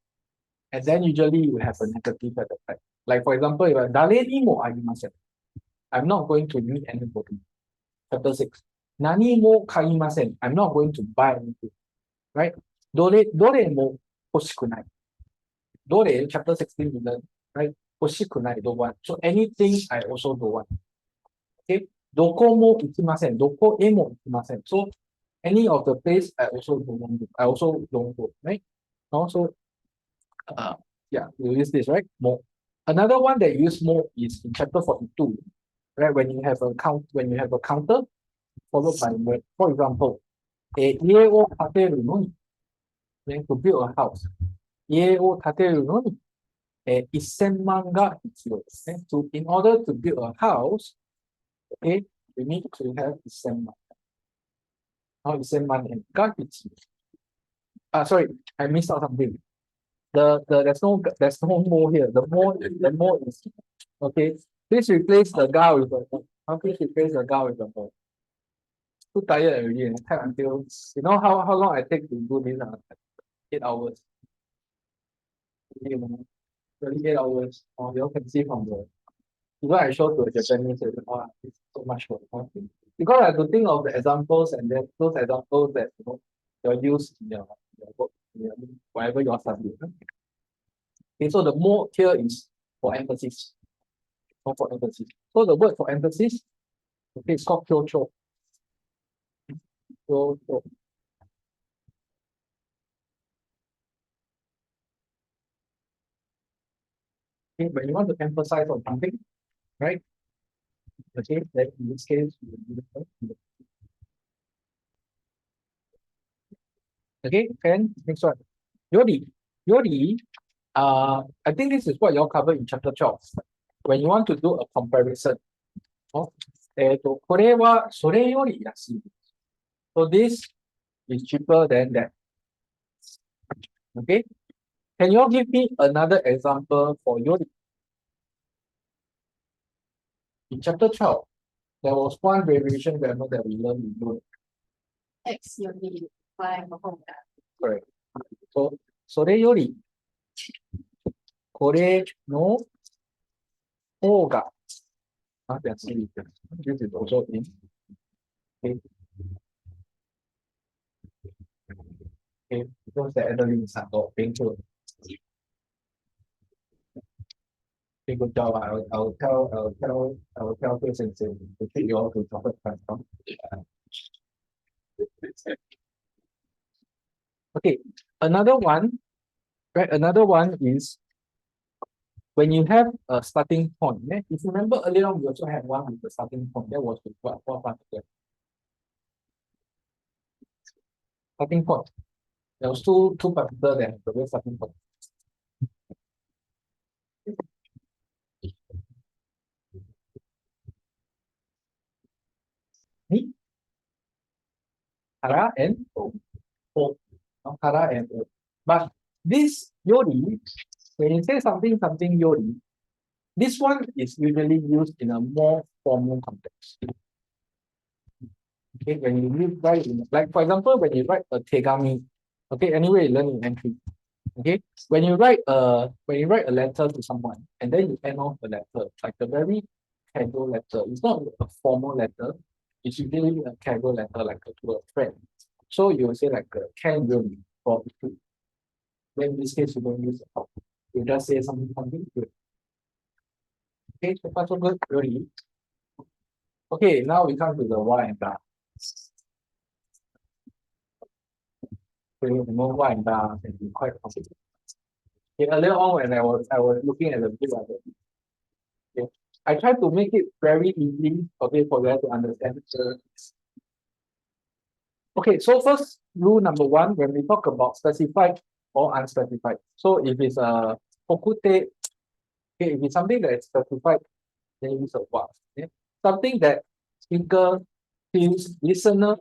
and then usually you have a negative at the back. Like for example, if dare ni mo arimasen. I'm not going to meet anybody. Chapter 6. Nani mo kaimasen. I'm not going to buy anything. Right? Dore mo hoshikunai. Dore, chapter 16 we learn, right? Hoshikunai, don't want. So anything I also don't want. Okay? Doko mo ikimasen. Doko e mo ikimasen. So any of the place I also don't want to. I also don't go, right? Also, yeah, you use this, right? Mo. Another one that you use mo is in chapter 42, right? When you have a counter followed by word. For example, ie o tateru no ni. Then to build a house. Ie o tateru no ni. 1000万が必要ですね。So in order to build a house, okay, you need to have 1000万。Now 1000万円が必要。Sorry, I missed out something. There's no more here. The more is okay. Please replace the ga with the mo. Please replace the ga with the mo. Too tired already. Type until you know how long I take to do this? 8 hours. 38 hours. You all can see from the because I show to a Japanese, it's so much work. Because I have to think of the examples and then those examples that you're used in your work, whatever you are studying. Okay, so the more here is for emphasis. Not for emphasis. So the word for emphasis, okay, it's called kyocho. Kyocho. Okay, when you want to emphasize on something, right? Okay, then in this case, okay, and next one. Yori. I think this is what you all covered in chapter 12. When you want to do a comparison. これはそれより安い。So this is cheaper than that. Okay? Can you all give me another example for Yori? In chapter 12, there was one variation grammar that we learned in Yori. X より Y の方が Correct. So, それよりこれの方が that's easy. This is also in. Okay. Okay, because the elderly is not painful. Okay, good job. I'll tell patients to treat you all to chocolate transform. Okay, another one, right? Another one is when you have a starting point. If you remember earlier on, we also had one with the starting point. That was with what particular? Starting point. There was two particular that have the word starting point. Ni? Hara and O. Hara and O. But this Yori, when you say something Yori, this one is usually used in a more formal context. Okay, when you write in, like for example, when you write a tegami, okay, anyway, you learn in entry. Okay, when you write a letter to someone and then you end off the letter, like a very casual letter. It's not a formal letter. It's usually a casual letter, like to a friend. So you will say like can really for then in this case you don't use the help. You just say something good. Okay, so far so good, really. Okay, now we come to the why and da. Okay, the more why and da can be quite complicated. Okay, earlier on when I was looking at the book, okay, I tried to make it very easy, okay, for you to understand. Okay, so first rule number one, when we talk about specified or unspecified. So if it's a fokute, okay, if it's something that is specified, then use a what. Okay? Something that speaker feels listener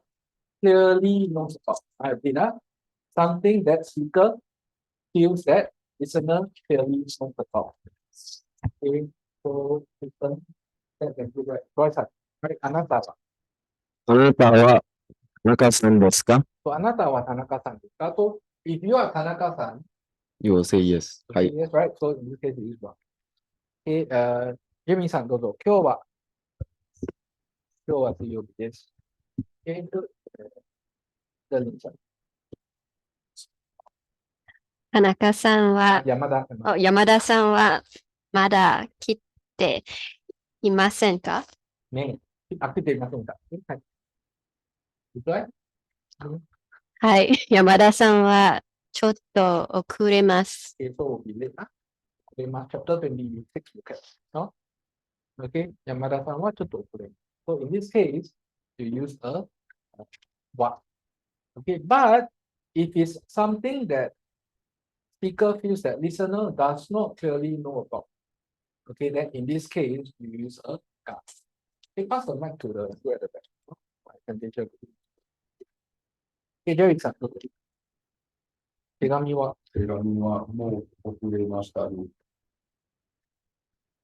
clearly knows about. I repeat, something that speaker feels that listener clearly knows about. Okay, so listen, that can be right. Right, right, anata. あなたは田中さんですか So あなたは田中さんですか? So if you are 田中さん, ?You will say yes. は okay, い。 yes, right? So in this case, it is one. Okay, Jimmy さんどうぞ。今日は水曜日です。Okay, good. じゃあ、りんちゃん。田中さんは、山田さん。山田さんはまだ来ていませんかねえ。あ、来ていませんか？はい。Reply? はい。山田さんはちょっと遅れます。Okay, so we read, chapter 26 look at, no? Okay, 山田さんはちょっと遅れ。So in this case, you use a what? Okay, but if it's something that speaker feels that listener does not clearly know about, okay, then in this case, you use a ga. Okay, pass the mic to the two at the back. I can take care of it. Okay, there is a 手紙はもう遅れました。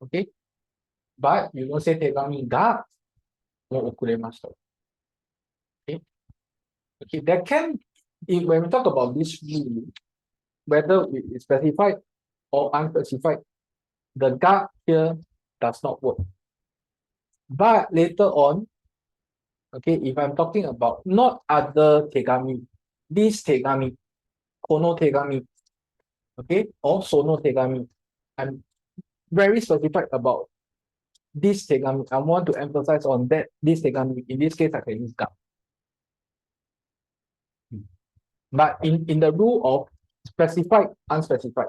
Okay, but you don't say 手紙がもう遅れました。Okay, okay, that can, when we talk about this rule, whether it's specified or unspecified, the ga here does not work. But later on, okay, if I'm talking about not other tegami, this tegami, kono tegami, okay, or sono tegami, I'm very specific about this tegami. I want to emphasize on that this tegami. In this case, I can use ga. But in the rule of specified, unspecified,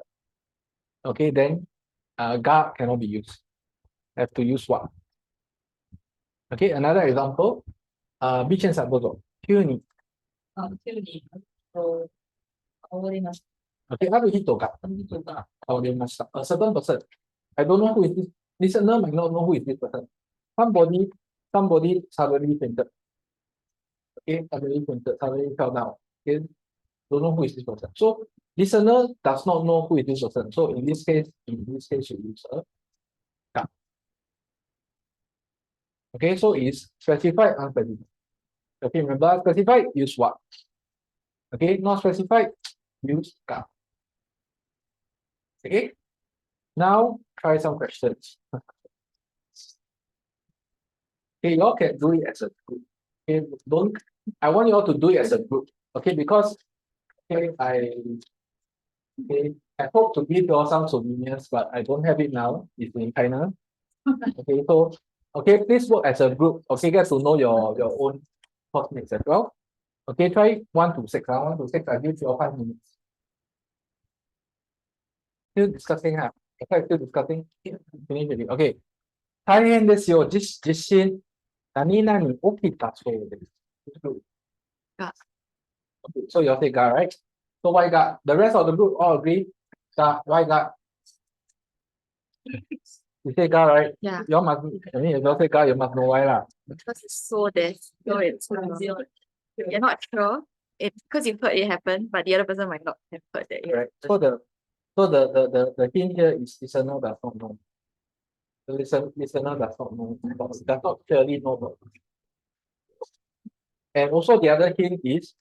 okay, then ga cannot be used. Have to use what? Okay, another example. Bichen san dozo. 急に急に、煽りまし Okay, ある人が倒れました。A certain person. I don't know who is this. Listener might not know who is this person. Somebody suddenly fainted. Okay, suddenly fell down. Okay, don't know who is this person. So listener does not know who is this person. So in this case, you use a ga. Okay, so it's specified, unspecified. Okay, remember specified, use what? Okay, not specified, use ga. Okay, now try some questions. Okay, you all can do it as a group. Okay, I want you all to do it as a group. Okay, because I hope to give you all some souvenirs, but I don't have it now. It's in China. Okay, so please work as a group. Okay, get to know your own classmates as well. Okay, try 1 to 6. 1 to 6, I give you all 5 minutes. Still discussing, huh? Okay, still discussing. Finish already. Okay. 大変ですよ。地震。何々起きたそうです。が。Okay, so you all say ga, right? So why ga? The rest of the group all agree. Ga, why ga? You say ga, right? Yeah. You all must, I mean, if you all say ga, you must know why lah. Because it's so this. So it's you're not sure. It's because you've heard it happen, but the other person might not have heard that. Right. So the hint here is listener does not know. The listener does not know. Does not clearly know about it. And also the other hint is,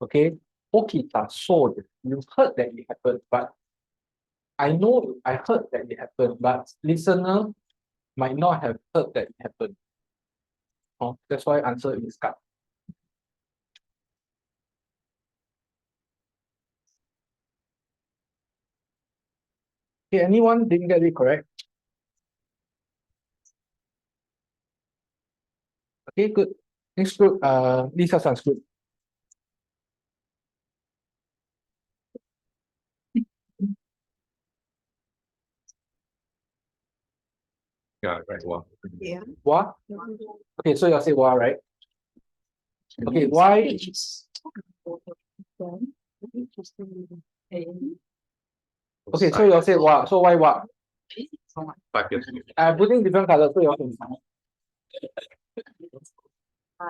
okay, okita so you heard that it happened, but I know I heard that it happened, but listener might not have heard that it happened. Oh, that's why answer is ga. Okay, anyone didn't get it correct? Okay, good. Next group, Lisa-san's group. Yeah, right. Wow. Wa? Okay, so you'll say wa, right? Okay, why? Okay, so you'll say wa. So why wa? 5 years ago. I'm putting different colors, so you'll can.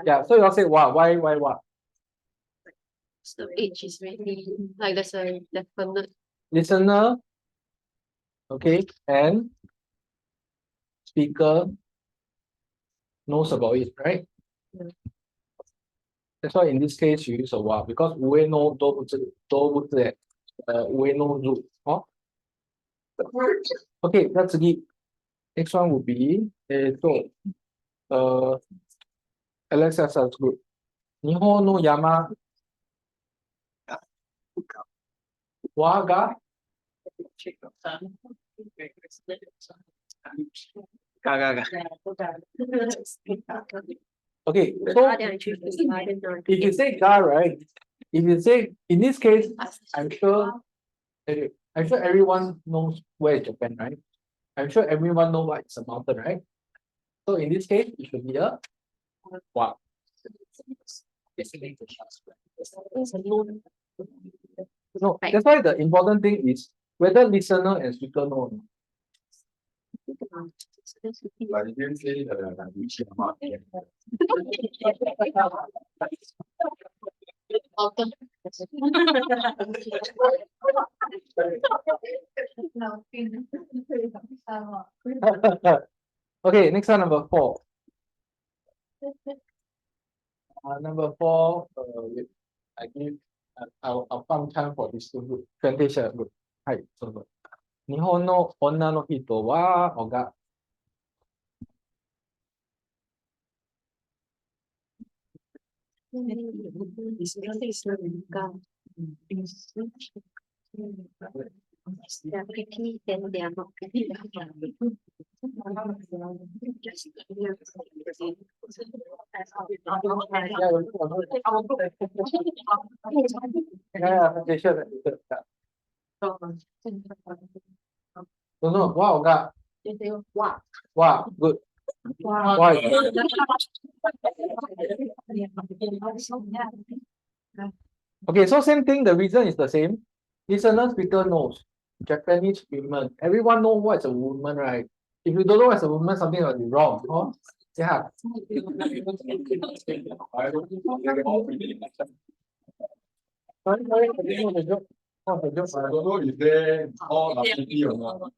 Yeah, so you'll say wa. Why wa? So age is really like there's a definite Listener, okay, and speaker knows about it, right? Yeah. That's why in this case you use a wa because 无为 no 都不是无为 no 入 哦。Okay, that's the next one would be Alexa's group. 日本の山wa ga okay, so if you say ga, right? If you say in this case, I'm sure everyone knows where is Japan, right? I'm sure everyone knows what is a mountain, right? So in this case, it should be a wa. No, that's why the important thing is whether listener and speaker know. But you didn't say the which amount. Okay, next one, number 4. Number 4, I give I'll find time for this group. Translation group. Hi, so 日本の女の人はおがThey are pretty, then they are not pretty. Yeah, translation. No, wow, ga. Wow, good. Why? Okay, so same thing, the reason is the same. Listener, speaker knows. Japanese women. Everyone know what's a woman, right? If you don't know what's a woman, something will be wrong. Huh? Yeah. Sorry, I didn't know the joke. Oh, the joke. I don't know if they all are pretty or not.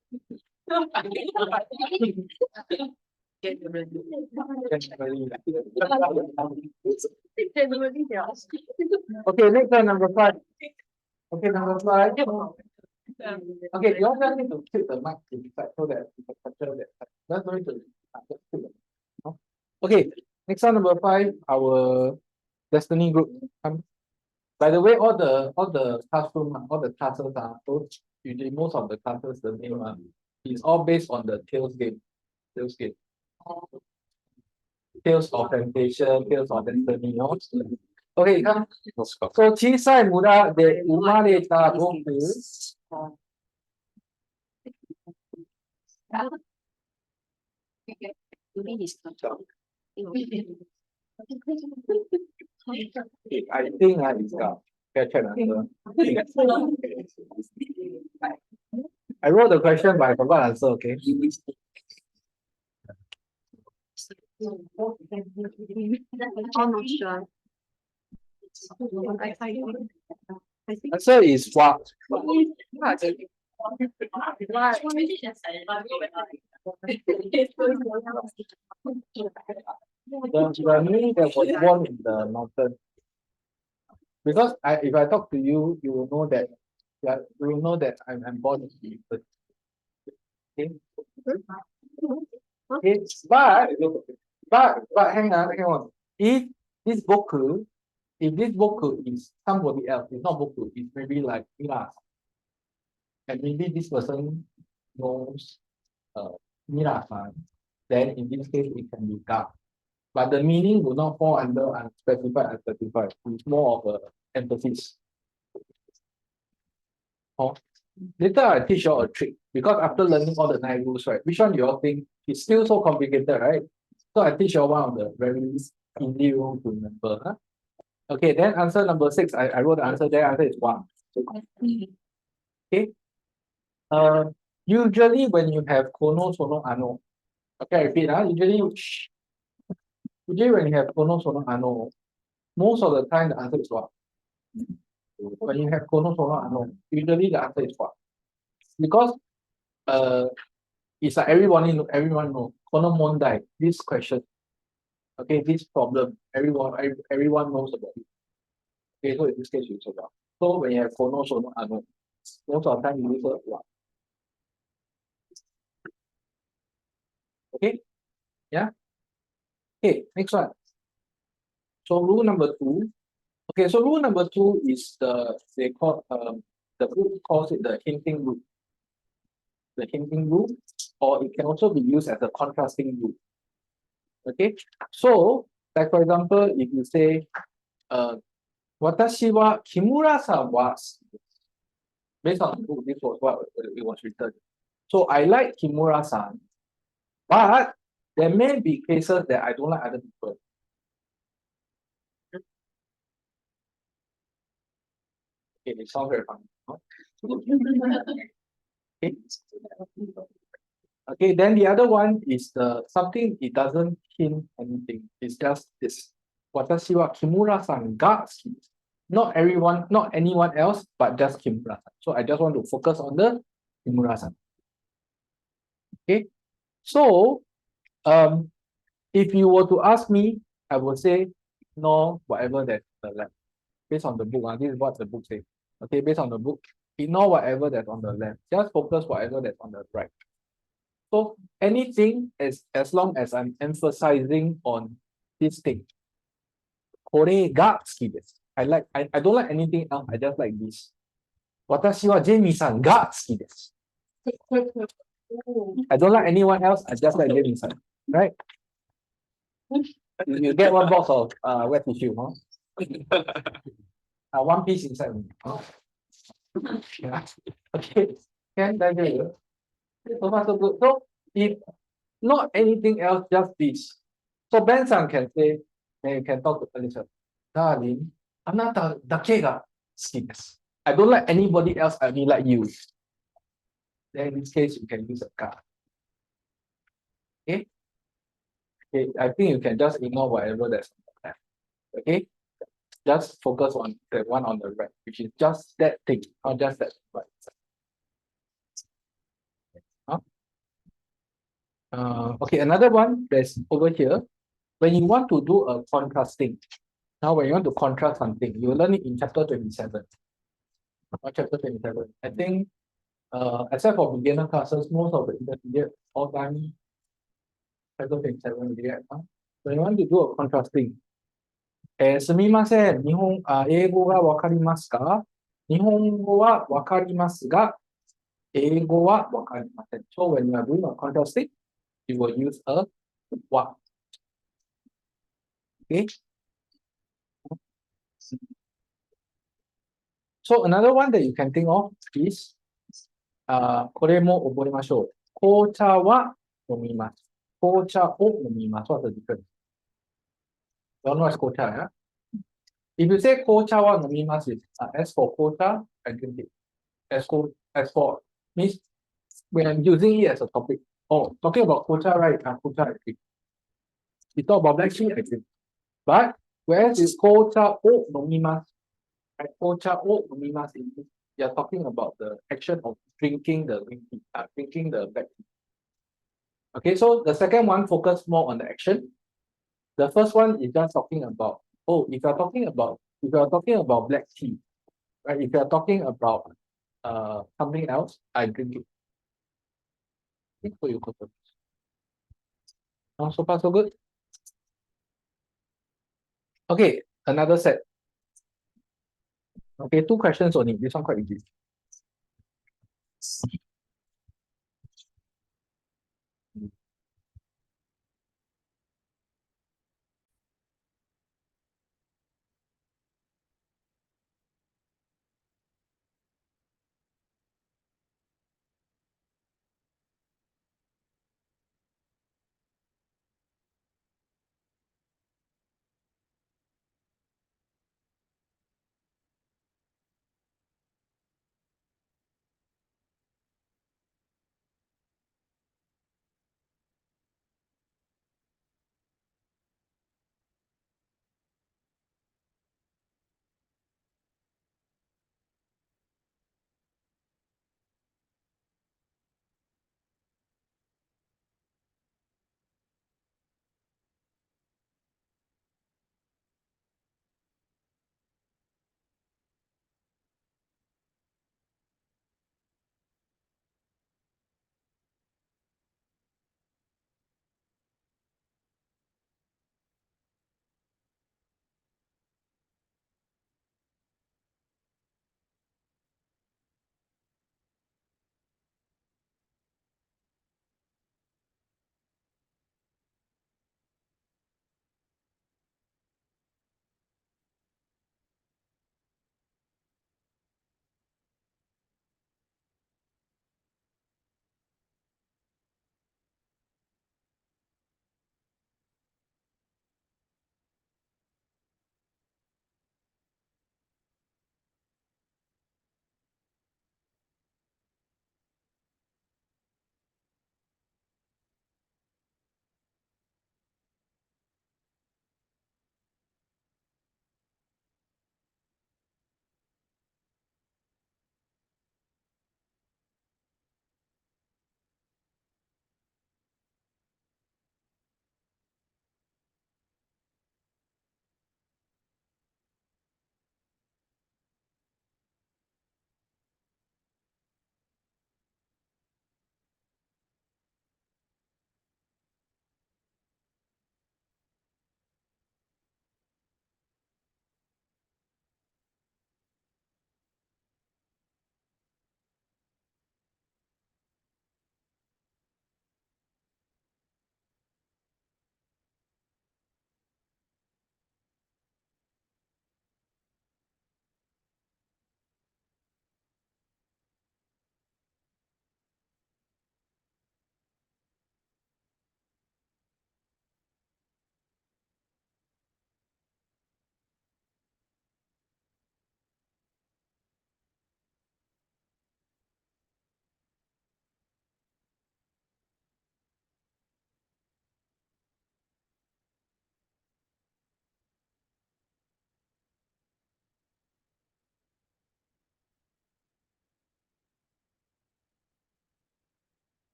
Okay, next one, number 5. Okay, number 5. Okay, you all just need to keep the mic inside so that you can capture that. That's going to just keep it. Okay, next one, number 5, our destiny group. By the way, all the classroom, all the classes are those usually most of the classes, the name is all based on the Tales game. Tales game. Tales of Temptation, Tales of Destiny. Okay, come. So 小さい村で生まれた僕。I think it's got question answer. I wrote the question but I forgot answer, okay? I'm not sure. Answer is what? The meaning that was born in the mountain. Because if I talk to you, you will know that you will know that I'm born in the earth. Okay. Okay. But hang on. If this boku is somebody else, it's not boku, it's maybe like Mira. And maybe this person knows Mira-san, then in this case it can be ga. but the meaning will not fall under unspecified, unspecified. It's more of a emphasis. Oh, later I teach you all a trick because after learning all the 9 rules, right? Which one do you all think is still so complicated, right? So I teach you all one of the very easy rules to remember. Huh? Okay, then answer number 6. I wrote the answer there. Answer is 1. Okay. Usually when you have kono, sono, ano. Okay, I repeat. Usually when you have kono, sono, ano, most of the time the answer is what? When you have kono, sono, ano, usually the answer is what? Because it's like everyone know kono mondai, this question. Okay, this problem, everyone knows about it. Okay, so in this case you use about. So when you have kono, sono, ano, most of the time you use what? Okay, yeah. Okay, next one. So rule number 2. Okay, so rule number 2 is the book calls it the hinting rule. The hinting rule, or it can also be used as a contrasting rule. Okay, so like for example, if you say, watashi wa Kimura-san wa, based on the book, this was what it was written. So I like Kimura-san, but there may be cases that I don't like other people. Okay, it sounds very funny. Huh? Okay. Okay, then the other one is the something it doesn't hint anything. It's just this. Watashi wa Kimura-san ga suki desu. Not everyone, not anyone else, but just Kimura-san. So I just want to focus on the Kimura-san. Okay. So if you were to ask me, I would say ignore whatever that's on the left. Based on the book, this is what the book says. Okay, based on the book, ignore whatever that's on the left. Just focus whatever that's on the right. So anything as long as I'm emphasizing on this thing. Kore ga suki desu. I don't like anything else. I just like this. Watashi wa Jamie-san ga suki desu. I don't like anyone else. I just like Jamie-san. Right? You get one box of wet tissue, huh? One piece inside. Huh? Yeah. Okay. Can I do it? So far so good. So if not anything else, just this. So Ben-san can say, then you can talk to Alicia. Darling, anata dake ga suki desu. I don't like anybody else, I only like you. Then in this case, you can use a card. Okay? Okay, I think you can just ignore whatever that's on the left. Okay? Just focus on the one on the right, which is just that thing, not just that right. Okay, another one that's over here. When you want to do a contrasting, now when you want to contrast something, you learn it in chapter 27. Chapter 27. I think except for beginner classes, most of the intermediate all time chapter 27 already. When you want to do a contrasting, すみません。英語がわかりますか？日本語はわかりますが、英語はわかりません。So when you are doing a contrasting, you will use a what. Okay. So another one that you can think of is これも覚えましょう。紅茶は飲みます。紅茶を飲みます。What's the difference? You know what's 紅茶, yeah? If you say 紅茶は飲みます, as for 紅茶, I drink it. As for means when I'm using it as a topic. Oh, talking about 紅茶, right? 紅茶, I drink. We talk about black tea, I drink. But whereas it's 紅茶を飲みます, right? 紅茶を飲みます, you're talking about the action of drinking the green tea, drinking the black tea. Okay, so the second one focus more on the action. The first one is just talking about, if you're talking about black tea, right? If you're talking about something else, I drink it. So you go first. So far so good. Okay, another set. Okay, 2 questions only. This one quite easy.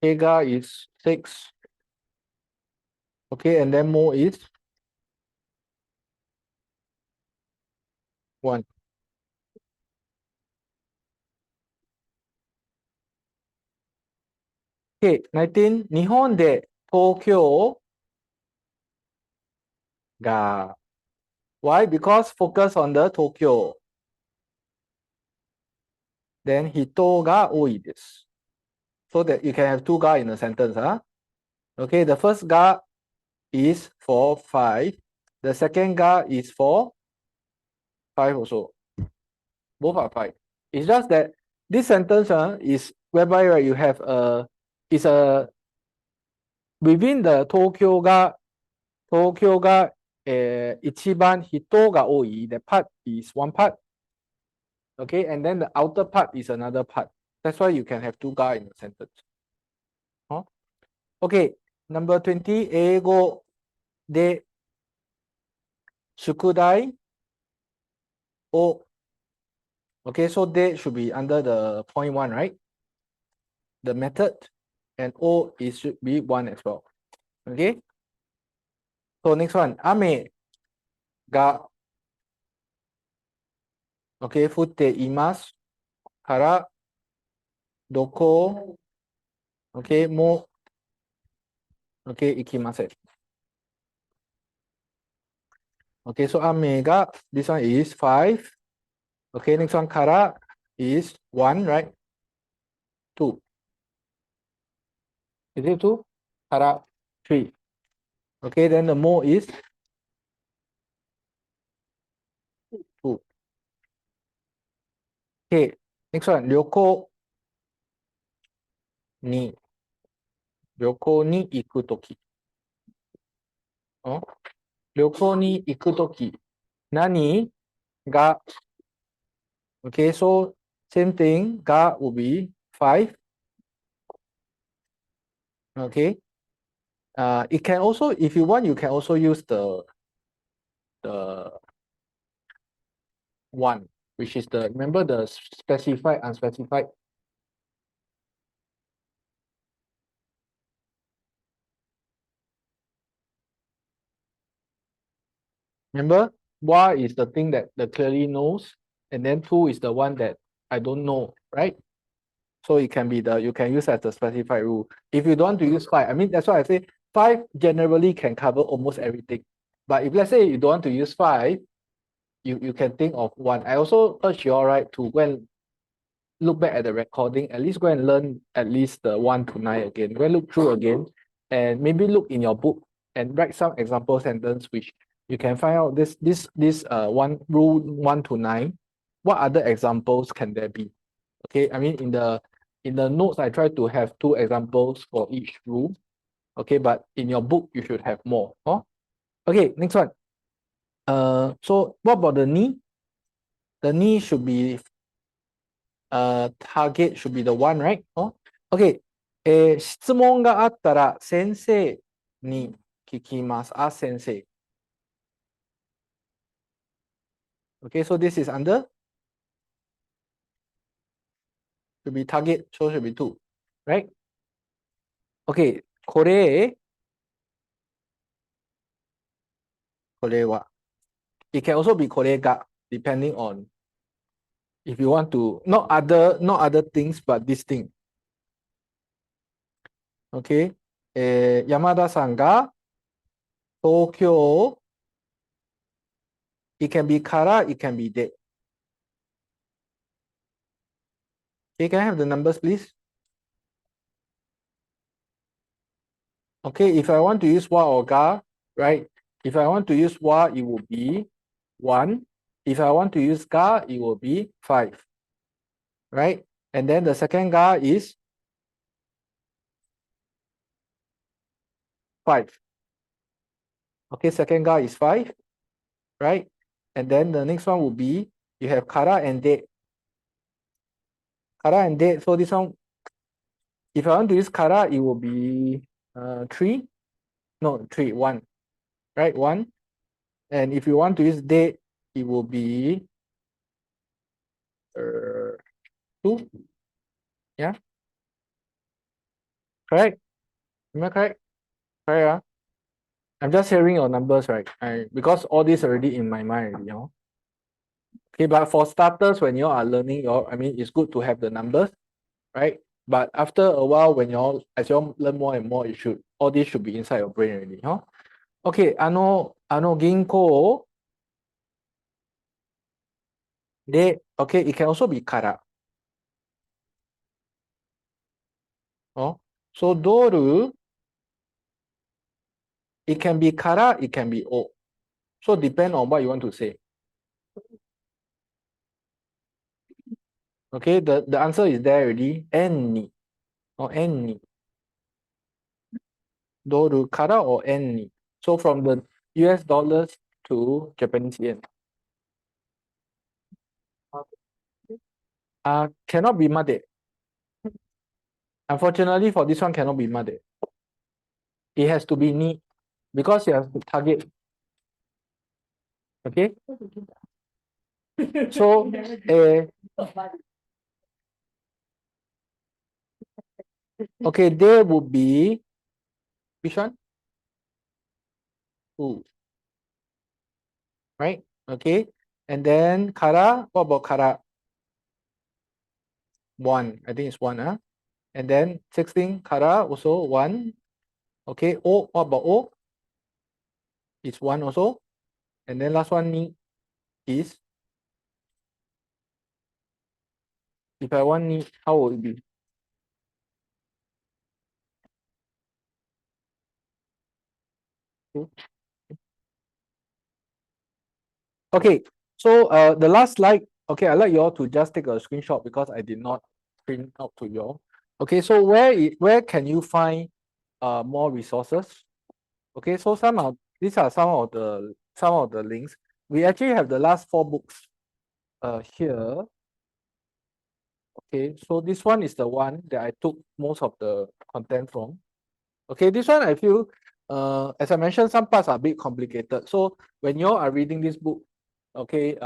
K ga is 6. Okay, and then mo is 1. Okay, 19. 日本で東京が Why? Because focus on the Tokyo. Then 人が多いです。So that you can have two ga in a sentence, huh? Okay, the first ga is for 5. The second ga is for 5 also. Both are 5. It's just that this sentence is whereby right, you have is a within the Tokyo ga 一番人が多い the part is one part. Okay, and then the outer part is another part. That's why you can have two ga in a sentence. Huh? Okay, number 20. 英語で宿題を Okay, so they should be under the point 1, right? The method and O is should be 1 as well. Okay. So next one, 雨が Okay, 降っていますからどこ Okay, も Okay, 行きません。Okay, so 雨が this one is 5. Okay, next one から is 1, right? 2. Is it 2? から 3. Okay, then the more is 2. Okay, next one 旅行に行くとき。旅行に行くとき。何が Okay, so same thing. Ga will be 5. Okay. It can also, if you want, you can also use the 1, which is the, remember the specified, unspecified. Remember, wa is the thing that the clearly knows, and then 2 is the one that I don't know, right? So it can be the, you can use as the specified rule. If you don't want to use 5, I mean, that's why I say 5 generally can cover almost everything. But if let's say you don't want to use 5, you can think of 1. I also urge you all right to go and look back at the recording, at least go and learn at least the 1 to 9 again. Go and look through again and maybe look in your book and write some example sentence which you can find out this one rule 1 to 9. What other examples can there be? Okay, I mean in the notes I try to have 2 examples for each rule. Okay, but in your book you should have more. Huh? Okay, next one. So what about the ni? The ni should be target should be the 1, right? Oh, okay. 質問があったら先生に聞きます。Ask 先生。Okay, so this is under should be target, so should be 2, right? Okay, これは It can also be これが depending on if you want to not other things but this thing. Okay. 山田さんが東京 It can be から It can be で Okay, can I have the numbers, please? Okay, if I want to use wa or ga, right? If I want to use wa, it will be 1. If I want to use ga, it will be 5. Right? And then the second ga is 5. Okay, second ga is 5. Right? And then the next one will be, you have kara and de. Kara and de, so this one, if I want to use kara, it will be 3. No, 3, 1. Right? 1. And if you want to use de, it will be 2. Yeah. Correct? Am I correct? Correct, ah? I'm just hearing your numbers, right? Because all this already in my mind, you know. Okay, but for starters, when you are learning, I mean, it's good to have the numbers, right? But after a while, as you learn more and more, all this should be inside your brain already, huh? Okay, ginko, okay, it can also be kara. Oh, so doru, it can be kara, it can be o. So depend on what you want to say. Okay, the answer is there already. Any. Or any. Doru kara or any. So from the US dollars to Japanese yen. Cannot be made. Unfortunately, for this one cannot be made. It has to be ni because you have to target. Okay. So okay, there would be which one? Two. Right? Okay. And then kara, what about kara? One. I think it's one, huh? And then 16 kara also one. Okay. O, what about O? It's one also. And then last one ni is, if I want ni, how will it be? Okay, so the last slide, okay, I'd like you all to just take a screenshot because I did not print out to you all. Okay, so where can you find more resources? Okay, so these are some of the links. We actually have the last 4 books here. Okay, so this one is the one that I took most of the content from. Okay, this one I feel as I mentioned, some parts are a bit complicated. So when you are reading this book, okay,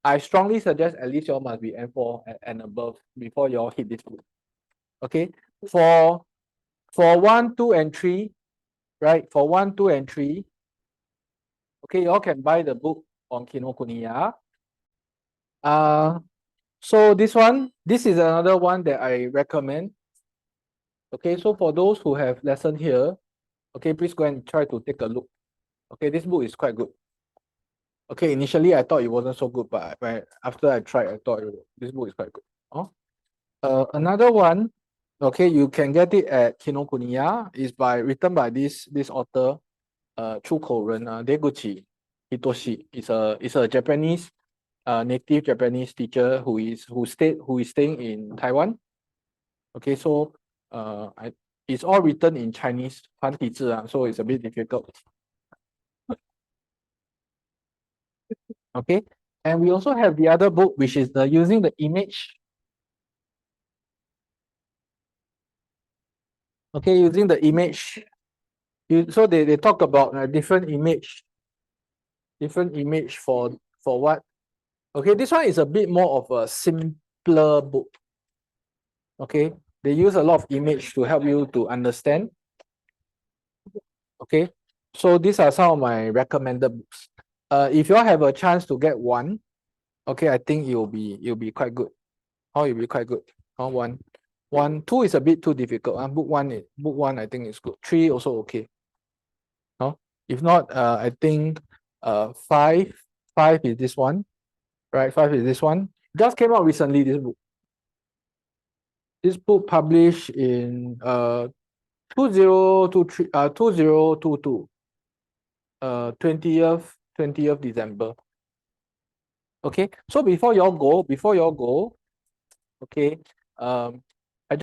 I strongly suggest at least you all must be N4 and above before you all hit this book. Okay, for 1, 2, and 3, right? For 1, 2, and 3, okay, you all can buy the book on Kinokuniya. So this is another one that I recommend. Okay, so for those who have lesson here, okay, please go and try to take a look. Okay, this book is quite good. Okay, initially I thought it wasn't so good, but after I tried, I thought this book is quite good. Oh, another one, okay, you can get it at Kinokuniya. Is written by this author, 出口人 Deguchi Hitoshi. Is a Japanese, native Japanese teacher who is staying in Taiwan. Okay, so it's all written in Chinese, 繁体字 so it's a bit difficult. Okay, and we also have the other book, which is using the image. Okay, using the image. So they talk about different image for what? Okay, this one is a bit more of a simpler book. Okay, they use a lot of image to help you to understand. Okay, so these are some of my recommended books. If you all have a chance to get one, okay, I think you'll be quite good. You'll be quite good. One, 2 is a bit too difficult. Book one I think is good. 3 also okay. If not, I think 5 is this one, right? 5 is this one. Just came out recently. This book. This book published in 2022. 20th December. Okay, so before y'all go, okay,